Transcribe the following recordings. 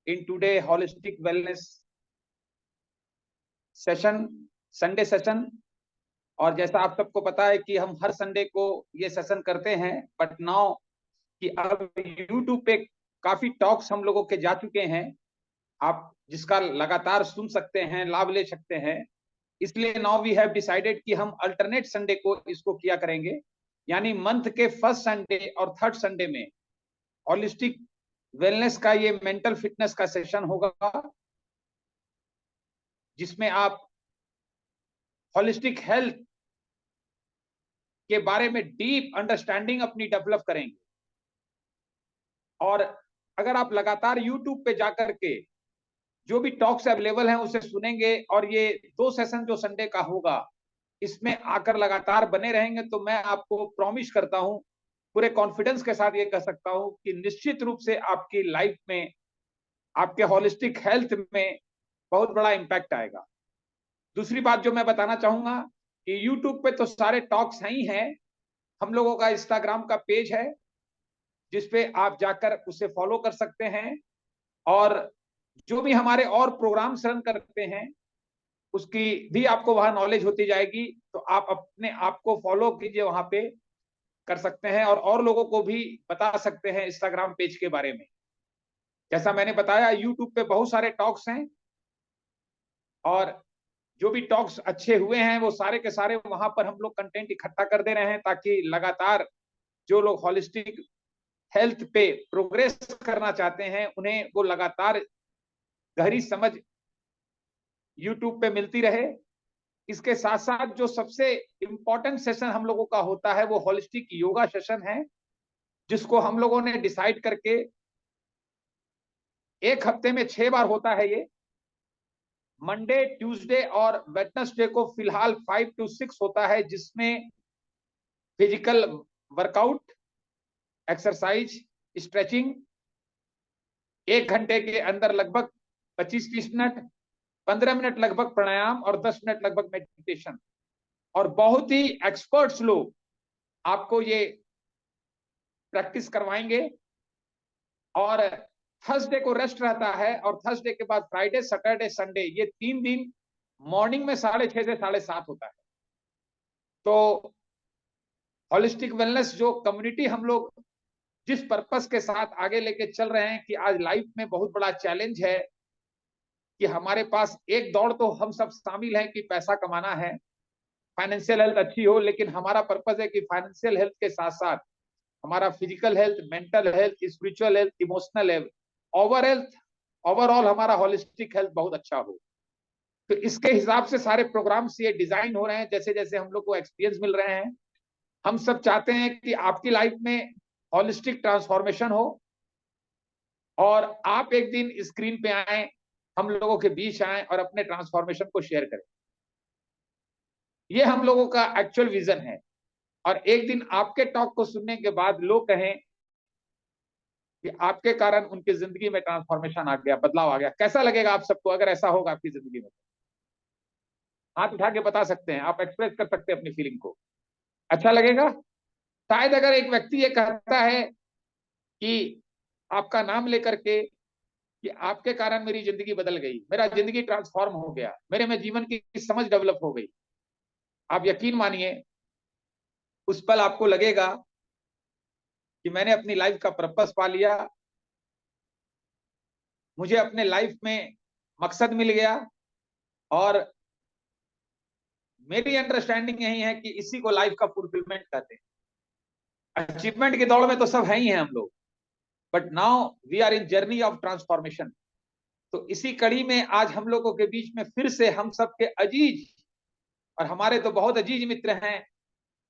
in today holistic wellness session, Sunday session. और जैसा आप सबको पता है कि हम हर संडे को ये सेशन करते हैं, बट नाउ कि अब यूट्यूब पे काफी टॉक्स हम लोगों के जा चुके हैं, आप जिसका लगातार सुन सकते हैं, लाभ ले सकते हैं। इसलिए नाउ वी हैव डिसाइडेड कि हम अल्टरनेट संडे को इसको किया करेंगे, यानी मंथ के फर्स्ट संडे और थर्ड संडे में होलिस्टिक वेलनेस का ये मेंटल फिटनेस का सेशन होगा, जिसमें आप होलिस्टिक हेल्थ के बारे में डीप अंडरस्टैंडिंग अपनी डेवलप करेंगे। और अगर आप लगातार यूट्यूब पे जाकर के जो भी टॉक्स अवेलेबल हैं उसे सुनेंगे और ये 2 सेशन जो संडे का होगा इसमें आकर लगातार बने रहेंगे, तो मैं आपको प्रॉमिस करता हूं, पूरे कॉन्फिडेंस के साथ ये कह सकता हूं कि निश्चित रूप से आपकी लाइफ में, आपके होलिस्टिक हेल्थ में बहुत बड़ा इंपैक्ट आएगा। दूसरी बात जो मैं बताना चाहूंगा कि यूट्यूब पे तो सारे टॉक्स ही हैं, हम लोगों का इंस्टाग्राम का पेज है जिसपे आप जाकर उसे फॉलो कर सकते हैं, और जो भी हमारे और प्रोग्राम्स रन करते हैं उसकी भी आपको वहां नॉलेज होती जाएगी। तो आप अपने आप को फॉलो कीजिए, वहां पे कर सकते हैं और लोगों को भी बता सकते हैं इंस्टाग्राम पेज के बारे में। जैसा मैंने बताया, यूट्यूब पे बहुत सारे टॉक्स हैं और जो भी टॉक्स अच्छे हुए हैं वो सारे के सारे वहां पर हम लोग कंटेंट इकट्ठा कर दे रहे हैं, ताकि लगातार जो लोग होलिस्टिक हेल्थ पे प्रोग्रेस करना चाहते हैं उन्हें वो लगातार गहरी समझ यूट्यूब पे मिलती रहे। इसके साथ साथ जो सबसे इंपॉर्टेंट सेशन हम लोगों का होता है वो होलिस्टिक योगा सेशन है, जिसको हम लोगों ने डिसाइड करके एक हफ्ते में 6 बार होता है। ये मंडे, ट्यूसडे और वेडनेसडे को फिलहाल 5 to 6 होता है, जिसमें फिजिकल वर्कआउट, एक्सरसाइज, स्ट्रेचिंग, 1 घंटे के अंदर लगभग 25-30 मिनट, 15 मिनट लगभग प्राणायाम और 10 मिनट लगभग मेडिटेशन। और बहुत ही एक्सपर्ट्स लोग आपको ये प्रैक्टिस करवाएंगे। और थर्सडे को रेस्ट रहता है, और थर्सडे के बाद फ्राइडे, सैटरडे, संडे, ये 3 दिन मॉर्निंग में 6:30 से 7:30 होता है। तो होलिस्टिक वेलनेस जो कम्युनिटी हम लोग जिस पर्पस के साथ आगे लेके चल रहे हैं कि आज लाइफ में बहुत बड़ा चैलेंज है कि हमारे पास एक दौड़ तो हम सब शामिल हैं कि पैसा कमाना है, फाइनेंशियल हेल्थ अच्छी हो, लेकिन हमारा पर्पस है कि फाइनेंशियल हेल्थ के साथ साथ हमारा physical health, mental health, spiritual health, emotional health, overall हमारा होलिस्टिक हेल्थ बहुत अच्छा हो। तो इसके हिसाब से सारे प्रोग्राम्स ये डिजाइन हो रहे हैं, जैसे जैसे हम लोग को एक्सपीरियंस मिल रहे हैं। हम सब चाहते हैं कि आपकी लाइफ में होलिस्टिक ट्रांसफॉर्मेशन हो और आप एक दिन स्क्रीन पे आए, हम लोगों के बीच आए और अपने ट्रांसफॉर्मेशन को शेयर करें। ये हम लोगों का एक्चुअल विजन है। और एक दिन आपके टॉक को सुनने के बाद लोग कहें कि आपके कारण उनकी जिंदगी में ट्रांसफॉर्मेशन आ गया, बदलाव आ गया, कैसा लगेगा आप सबको अगर ऐसा होगा आपकी जिंदगी में? हाथ उठा के बता सकते हैं, आप एक्सप्रेस कर सकते हैं अपनी फीलिंग को। अच्छा लगेगा? शायद अगर एक व्यक्ति ये कहता है कि आपका नाम लेकर के कि आपके कारण मेरी जिंदगी बदल गई, मेरा जिंदगी ट्रांसफॉर्म हो गया, मेरे में जीवन की समझ डेवलप हो गई, आप यकीन मानिए उस पल आपको लगेगा कि मैंने अपनी लाइफ का पर्पस पा लिया, मुझे अपने लाइफ में मकसद मिल गया। और मेरी अंडरस्टैंडिंग यही है कि इसी को लाइफ का फुलफिलमेंट कहते हैं। अचीवमेंट की दौड़ में तो सब है ही हैं हम लोग, but now we are in journey of transformation. तो इसी कड़ी में आज हम लोगों के बीच में फिर से हम सबके अजीज, और हमारे तो बहुत अजीज मित्र हैं,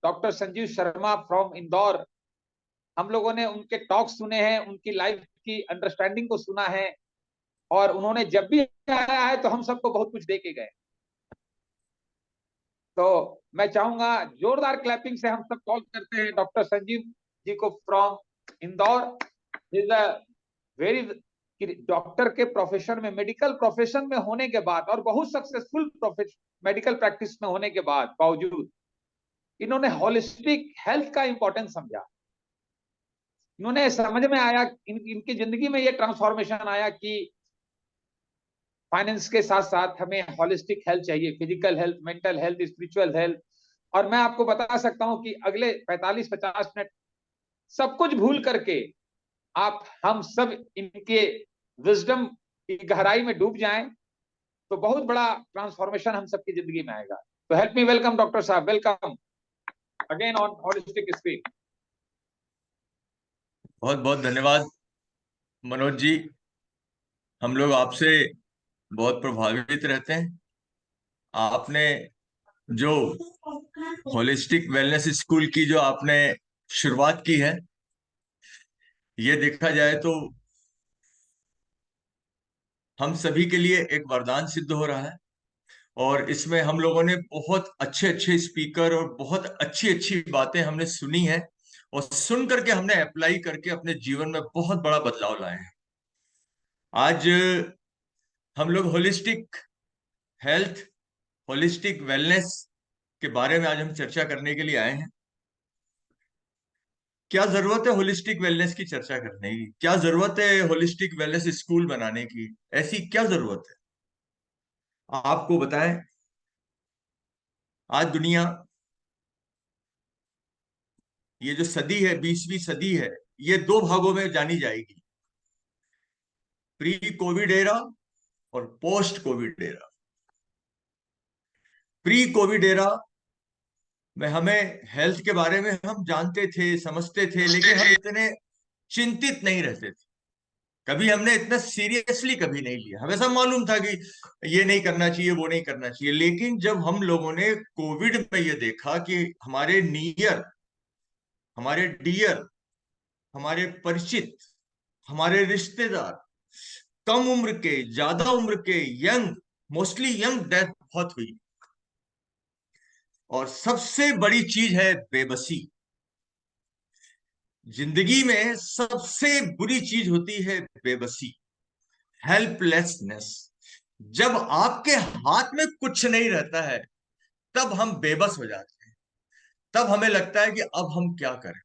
डॉक्टर संजीव शर्मा फ्रॉम इंदौर। हम लोगों ने उनके टॉक सुने हैं, उनकी लाइफ की अंडरस्टैंडिंग को सुना है, और उन्होंने जब भी आया है तो हम सबको बहुत कुछ दे के गए। तो मैं चाहूंगा जोरदार क्लैपिंग से हम सब कॉल करते हैं डॉक्टर संजीव जी को from Indore. Is a very, doctor के प्रोफेशन में, मेडिकल प्रोफेशन में होने के बाद और बहुत सक्सेसफुल मेडिकल प्रैक्टिस में होने के बाद बावजूद इन्होंने होलिस्टिक हेल्थ का इंपॉर्टेंस समझा। इन्होंने समझ में आया, इनकी जिंदगी में ये ट्रांसफॉर्मेशन आया कि फाइनेंस के साथ साथ हमें हॉलिस्टिक हेल्थ चाहिए, physical health, mental health, spiritual health. और मैं आपको बता सकता हूं कि अगले 45-50 मिनट सब कुछ भूल करके आप हम सब इनके विजडम की गहराई में डूब जाएं, तो बहुत बड़ा ट्रांसफॉर्मेशन हम सबकी जिंदगी में आएगा। तो हेल्प मी वेलकम डॉक्टर साहब, welcome again on holistic speak. बहुत बहुत धन्यवाद मनोज जी। हम लोग आपसे बहुत प्रभावित रहते हैं। आपने जो होलिस्टिक वेलनेस स्कूल की जो आपने शुरुआत की है, ये देखा जाए तो हम सभी के लिए एक वरदान सिद्ध हो रहा है। और इसमें हम लोगों ने बहुत अच्छे अच्छे स्पीकर और बहुत अच्छी अच्छी बातें हमने सुनी है, और सुन करके हमने अप्लाई करके अपने जीवन में बहुत बड़ा बदलाव लाए हैं। आज हम लोग होलिस्टिक हेल्थ, होलिस्टिक वेलनेस के बारे में आज हम चर्चा करने के लिए आए हैं। क्या जरूरत है होलिस्टिक वेलनेस की चर्चा करने की? क्या जरूरत है होलिस्टिक वेलनेस स्कूल बनाने की? ऐसी क्या जरूरत है? आपको बताएं, आज दुनिया, ये जो सदी है, 20वीं सदी है, ये दो भागों में जानी जाएगी: प्री कोविड एरा और post Covid era. Pre Covid era में हमें हेल्थ के बारे में हम जानते थे, समझते थे, लेकिन हम इतने चिंतित नहीं रहते थे। कभी हमने इतना सीरियसली कभी नहीं लिया। हमें सब मालूम था कि ये नहीं करना चाहिए, वो नहीं करना चाहिए। लेकिन जब हम लोगों ने कोविड में ये देखा कि हमारे नियर, हमारे डियर, हमारे परिचित, हमारे रिश्तेदार, कम उम्र के, ज्यादा उम्र के, यंग, मोस्टली यंग डेथ बहुत हुई। और सबसे बड़ी चीज है बेबसी। जिंदगी में सबसे बुरी चीज होती है बेबसी, हेल्पलेसनेस। जब आपके हाथ में कुछ नहीं रहता है, तब हम बेबस हो जाते हैं। तब हमें लगता है कि अब हम क्या करें।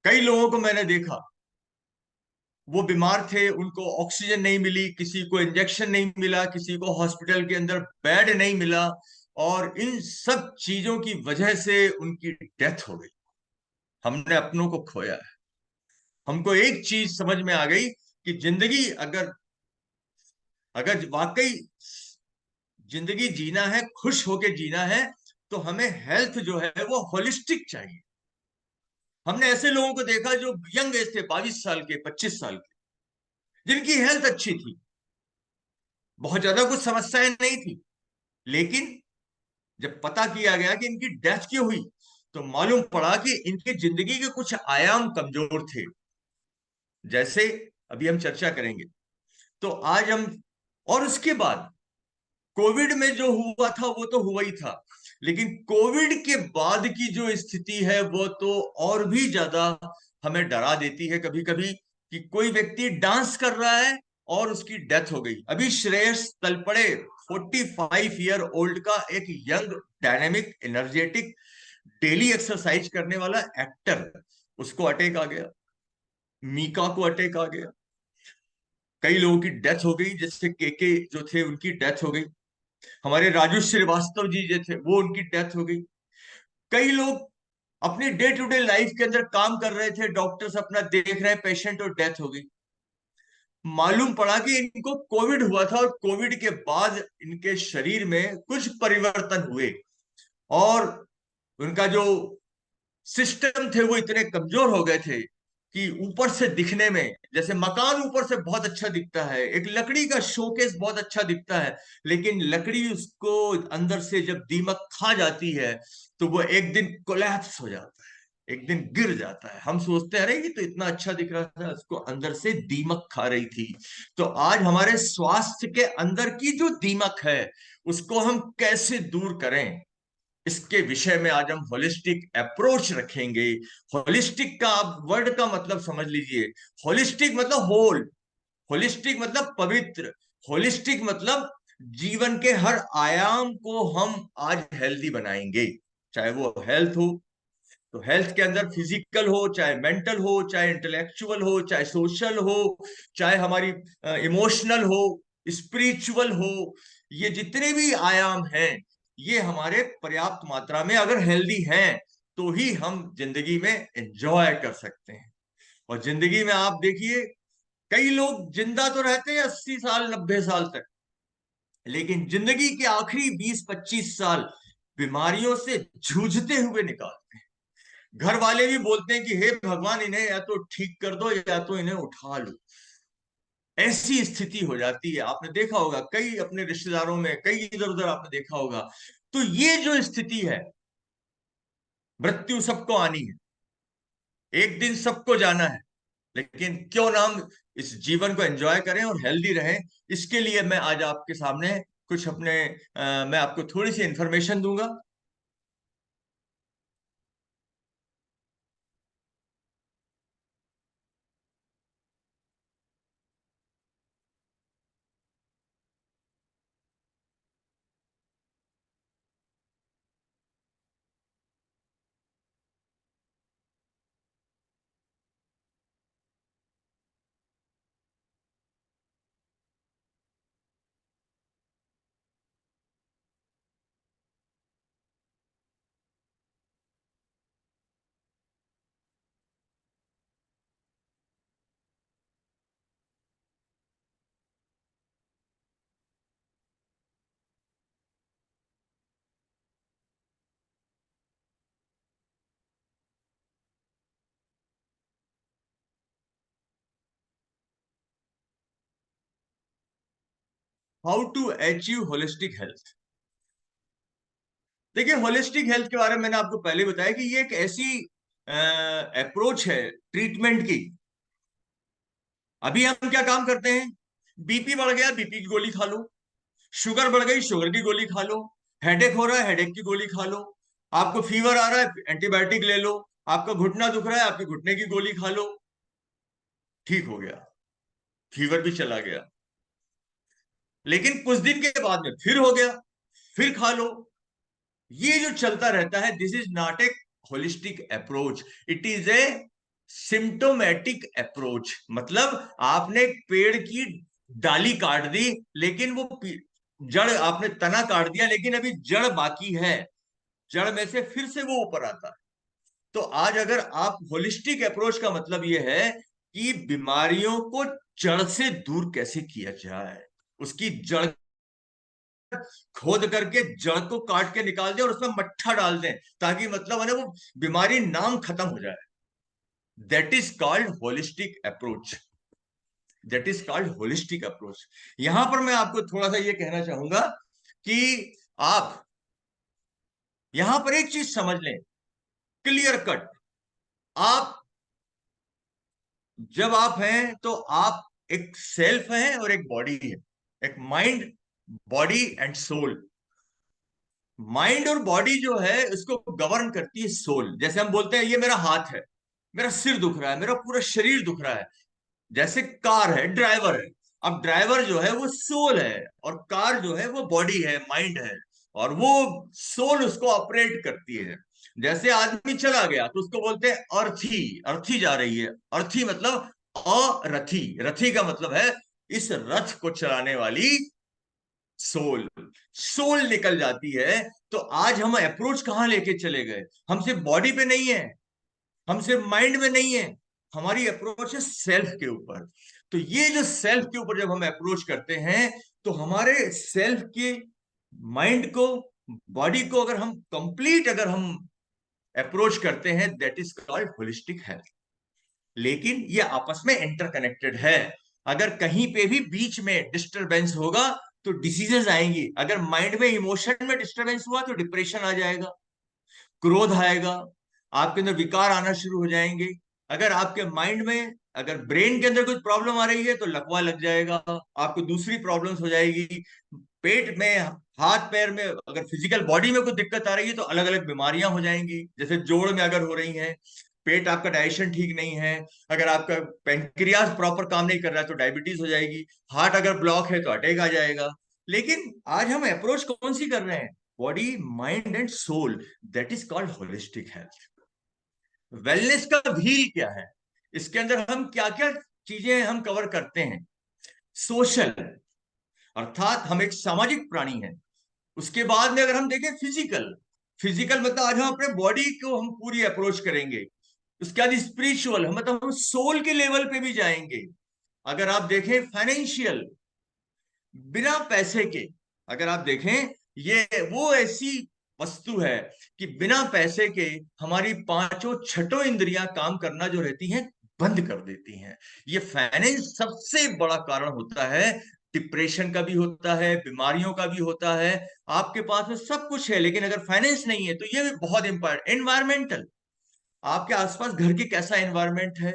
कई लोगों को मैंने देखा, वो बीमार थे, उनको ऑक्सीजन नहीं मिली, किसी को इंजेक्शन नहीं मिला, किसी को हॉस्पिटल के अंदर बेड नहीं मिला, और इन सब चीजों की वजह से उनकी डेथ हो गई। हमने अपनों को खोया है। हमको एक चीज समझ में आ गई कि जिंदगी अगर अगर वाकई जिंदगी जीना है, खुश होके जीना है, तो हमें हेल्थ जो है वो होलिस्टिक चाहिए। हमने ऐसे लोगों को देखा जो यंग एज थे, 22 साल के, 25 साल के, जिनकी हेल्थ अच्छी थी, बहुत ज्यादा कुछ समस्याएं नहीं थी। लेकिन जब पता किया गया कि इनकी डेथ क्यों हुई, तो मालूम पड़ा कि इनकी जिंदगी के कुछ आयाम कमजोर थे। जैसे अभी हम चर्चा करेंगे। तो आज हम, और उसके बाद कोविड में जो हुआ था वो तो हुआ ही था, लेकिन कोविड के बाद की जो स्थिति है वो तो और भी ज्यादा हमें डरा देती है कभी कभी। कि कोई व्यक्ति डांस कर रहा है और उसकी डेथ हो गई। अभी श्रेयस तलपड़े, 45 ईयर ओल्ड का एक young, dynamic, energetic, daily exercise करने वाला एक्टर, उसको अटैक आ गया। मीका को अटैक आ गया। कई लोगों की डेथ हो गई, जैसे के जो थे उनकी डेथ हो गई। हमारे राजू श्रीवास्तव जी जो थे, वो उनकी डेथ हो गई। कई लोग अपनी डे टू डे लाइफ के अंदर काम कर रहे थे, डॉक्टर्स अपना देख रहे हैं पेशेंट, और डेथ हो गई। मालूम पड़ा कि इनको कोविड हुआ था, और कोविड के बाद इनके शरीर में कुछ परिवर्तन हुए, और उनका जो सिस्टम थे वो इतने कमजोर हो गए थे कि ऊपर से दिखने में, जैसे मकान ऊपर से बहुत अच्छा दिखता है, एक लकड़ी का शोकेस बहुत अच्छा दिखता है, लेकिन लकड़ी उसको अंदर से जब दीमक खा जाती है, तो वो एक दिन कोलैप्स हो जाता है, एक दिन गिर जाता है। हम सोचते हैं अरे ये तो इतना अच्छा दिख रहा था, उसको अंदर से दीमक खा रही थी। तो आज हमारे स्वास्थ्य के अंदर की जो दीमक है, उसको हम कैसे दूर करें, इसके विषय में आज हम होलिस्टिक अप्रोच रखेंगे। होलिस्टिक का आप वर्ड का मतलब समझ लीजिए। होलिस्टिक मतलब होल, होलिस्टिक मतलब पवित्र, होलिस्टिक मतलब जीवन के हर आयाम को हम आज हेल्दी बनाएंगे। चाहे वो हेल्थ हो, तो हेल्थ के अंदर फिजिकल हो, चाहे मेंटल हो, चाहे इंटेलेक्चुअल हो, चाहे सोशल हो, चाहे हमारी इमोशनल हो, स्पिरिचुअल हो, ये जितने भी आयाम हैं, ये हमारे पर्याप्त मात्रा में अगर हेल्दी हैं तो ही हम जिंदगी में एंजॉय कर सकते हैं। और जिंदगी में आप देखिए, कई लोग जिंदा तो रहते हैं 80 साल 90 साल तक, लेकिन जिंदगी के आखिरी 20-25 साल बीमारियों से जूझते हुए निकालते हैं। घर वाले भी बोलते हैं कि हे भगवान, इन्हें या तो ठीक कर दो या तो इन्हें उठा लो। ऐसी स्थिति हो जाती है। आपने देखा होगा कई अपने रिश्तेदारों में, कई इधर उधर आपने देखा होगा। तो ये जो स्थिति है, मृत्यु सबको आनी है, एक दिन सबको जाना है, लेकिन क्यों ना हम इस जीवन को एंजॉय करें और हेल्दी रहें। इसके लिए मैं आज आपके सामने कुछ अपने मैं आपको थोड़ी सी इंफॉर्मेशन दूंगा। How to achieve holistic health. देखिए, होलिस्टिक हेल्थ के बारे में मैंने आपको पहले बताया कि ये एक ऐसी अप्रोच है ट्रीटमेंट की। अभी हम क्या काम करते हैं, बीपी बढ़ गया, बीपी की गोली खा लो। शुगर बढ़ गई, शुगर की गोली खा लो। हेडेक हो रहा है, हेडेक की गोली खा लो। आपको फीवर आ रहा है, एंटीबायोटिक ले लो। आपका घुटना दुख रहा है, आपके घुटने की गोली खा लो, ठीक हो गया, फीवर भी चला गया। लेकिन कुछ दिन के बाद में फिर हो गया, फिर खा लो। ये जो चलता रहता है, this is not a holistic approach, it is a symptomatic approach. मतलब आपने एक पेड़ की डाली काट दी, लेकिन वो जड़, आपने तना काट दिया लेकिन अभी जड़ बाकी है, जड़ में से फिर से वो ऊपर आता है। तो आज अगर आप, होलिस्टिक अप्रोच का मतलब ये है कि बीमारियों को जड़ से दूर कैसे किया जाए, उसकी जड़ खोद करके जड़ को काट के निकाल दें और उसमें मट्ठा डाल दें, ताकि मतलब है ना वो बीमारी नाम खत्म हो जाए। That is called holistic approach, that is called holistic approach. यहां पर मैं आपको थोड़ा सा ये कहना चाहूंगा कि आप यहां पर एक चीज समझ लें, क्लियर कट। आप, जब आप हैं तो आप एक सेल्फ हैं और एक बॉडी है, एक mind, body and soul. Mind और बॉडी जो है इसको गवर्न करती है सोल। जैसे हम बोलते हैं ये मेरा हाथ है, मेरा सिर दुख रहा है, मेरा पूरा शरीर दुख रहा है। जैसे कार है, ड्राइवर है। अब ड्राइवर जो है वो सोल है, और कार जो है वो बॉडी है, माइंड है, और वो सोल उसको ऑपरेट करती है। जैसे आदमी चला गया तो उसको बोलते हैं अर्थी, अर्थी जा रही है। अर्थी मतलब अरथी, रथी का मतलब है इस रथ को चलाने वाली सोल। सोल निकल जाती है। तो आज हम अप्रोच कहां लेके चले गए, हम सिर्फ बॉडी पे नहीं है, हम सिर्फ माइंड में नहीं है, हमारी अप्रोच है सेल्फ के ऊपर। तो ये जो सेल्फ के ऊपर जब हम अप्रोच करते हैं, तो हमारे सेल्फ के, माइंड को, बॉडी को अगर हम कंप्लीट, अगर हम अप्रोच करते हैं, that is called holistic health. लेकिन ये आपस में इंटरकनेक्टेड है। अगर कहीं पे भी बीच में डिस्टरबेंस होगा तो डिसीजेस आएंगी। अगर माइंड में, इमोशन में डिस्टरबेंस हुआ तो डिप्रेशन आ जाएगा, क्रोध आएगा, आपके अंदर विकार आना शुरू हो जाएंगे। अगर आपके माइंड में, अगर ब्रेन के अंदर कुछ प्रॉब्लम आ रही है तो लकवा लग जाएगा, आपको दूसरी प्रॉब्लम्स हो जाएगी। पेट में, हाथ पैर में, अगर फिजिकल बॉडी में कुछ दिक्कत आ रही है तो अलग अलग बीमारियां हो जाएंगी। जैसे जोड़ में अगर हो रही हैं, पेट, आपका डाइजेशन ठीक नहीं है, अगर आपका पेनक्रियाज प्रॉपर काम नहीं कर रहा है तो डायबिटीज हो जाएगी। हार्ट अगर ब्लॉक है तो अटैक आ जाएगा। लेकिन आज हम अप्रोच कौन सी कर रहे हैं, body, mind and soul, that is called holistic health. Wellness का व्हील क्या है, इसके अंदर हम क्या क्या चीजें हम कवर करते हैं। सोशल, अर्थात हम एक सामाजिक प्राणी हैं। उसके बाद में अगर हम देखें फिजिकल, फिजिकल मतलब आज हम अपने बॉडी को हम पूरी अप्रोच करेंगे। उसके बाद स्पिरिचुअल, मतलब हम सोल के लेवल पे भी जाएंगे। अगर आप देखें फाइनेंशियल, बिना पैसे के, अगर आप देखें ये वो ऐसी वस्तु है कि बिना पैसे के हमारी पांचों छठों इंद्रियां काम करना जो रहती हैं बंद कर देती हैं। ये फाइनेंस सबसे बड़ा कारण होता है। डिप्रेशन का भी होता है, बीमारियों का भी होता है। आपके पास में सब कुछ है लेकिन अगर फाइनेंस नहीं है तो ये भी बहुत इंपॉर्टेंट। एनवायरमेंटल, आपके आसपास घर के कैसा एनवायरमेंट है।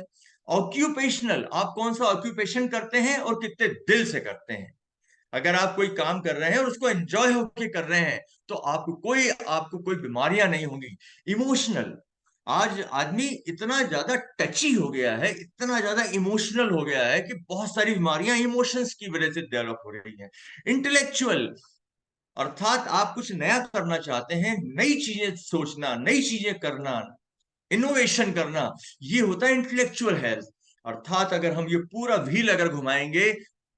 ऑक्यूपेशनल, आप कौन सा ऑक्यूपेशन करते हैं और कितने दिल से करते हैं। अगर आप कोई काम कर रहे हैं और उसको एंजॉय होके कर रहे हैं तो आपको कोई बीमारियां नहीं होंगी। इमोशनल, आज आदमी इतना ज्यादा टची हो गया है, इतना ज्यादा इमोशनल हो गया है कि बहुत सारी बीमारियां इमोशंस की वजह से डेवलप हो रही हैं। इंटेलेक्चुअल, अर्थात आप कुछ नया करना चाहते हैं, नई चीजें सोचना, नई चीजें करना, इनोवेशन करना, ये होता है इंटेलेक्चुअल हेल्थ। अर्थात अगर हम ये पूरा व्हील अगर घुमाएंगे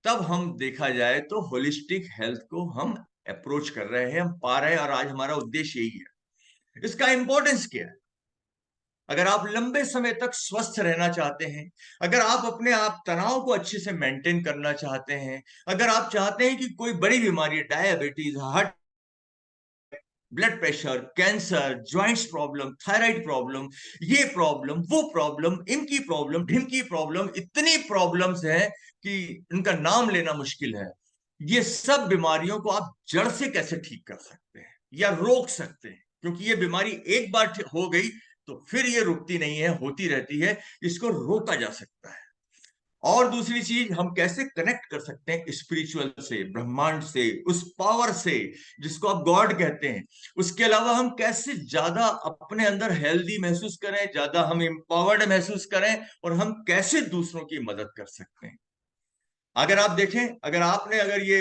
तब हम देखा जाए तो होलिस्टिक हेल्थ को हम अप्रोच कर रहे हैं, हम पा रहे हैं। और आज हमारा उद्देश्य यही है। इसका इंपॉर्टेंस क्या है? अगर आप लंबे समय तक स्वस्थ रहना चाहते हैं, अगर आप अपने आप तनाव को अच्छे से मेंटेन करना चाहते हैं, अगर आप चाहते हैं कि कोई बड़ी बीमारी, diabetes, heart, blood pressure, cancer, joints problem, thyroid problem, ये प्रॉब्लम, वो प्रॉब्लम, इनकी प्रॉब्लम, ढिमकी प्रॉब्लम, इतनी प्रॉब्लम्स हैं कि इनका नाम लेना मुश्किल है। ये सब बीमारियों को आप जड़ से कैसे ठीक कर सकते हैं या रोक सकते हैं, क्योंकि ये बीमारी एक बार हो गई तो फिर ये रुकती नहीं है, होती रहती है। इसको रोका जा सकता है। और दूसरी चीज, हम कैसे कनेक्ट कर सकते हैं स्पिरिचुअल से, ब्रह्मांड से, उस पावर से जिसको आप गॉड कहते हैं। उसके अलावा हम कैसे ज्यादा अपने अंदर हेल्दी महसूस करें, ज्यादा हम एम्पावर्ड महसूस करें, और हम कैसे दूसरों की मदद कर सकते हैं। अगर आप देखें, अगर ये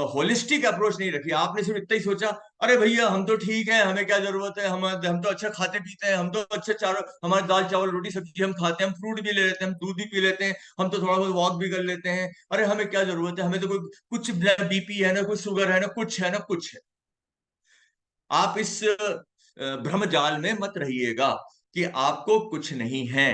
होलिस्टिक अप्रोच नहीं रखी, आपने सिर्फ इतना ही सोचा, अरे भैया हम तो ठीक है, हमें क्या जरूरत है, हम तो अच्छा खाते पीते हैं, हम तो अच्छे चारों, हमारे दाल चावल रोटी सब्जी हम खाते हैं, हम फ्रूट भी ले लेते हैं, हम दूध भी पी लेते हैं, हम तो थोड़ा बहुत वॉक भी कर लेते हैं। अरे हमें क्या जरूरत है, हमें तो कोई कुछ बीपी है ना, कुछ शुगर है ना, कुछ है ना कुछ है। आप इस भ्रम जाल में मत रहिएगा कि आपको कुछ नहीं है।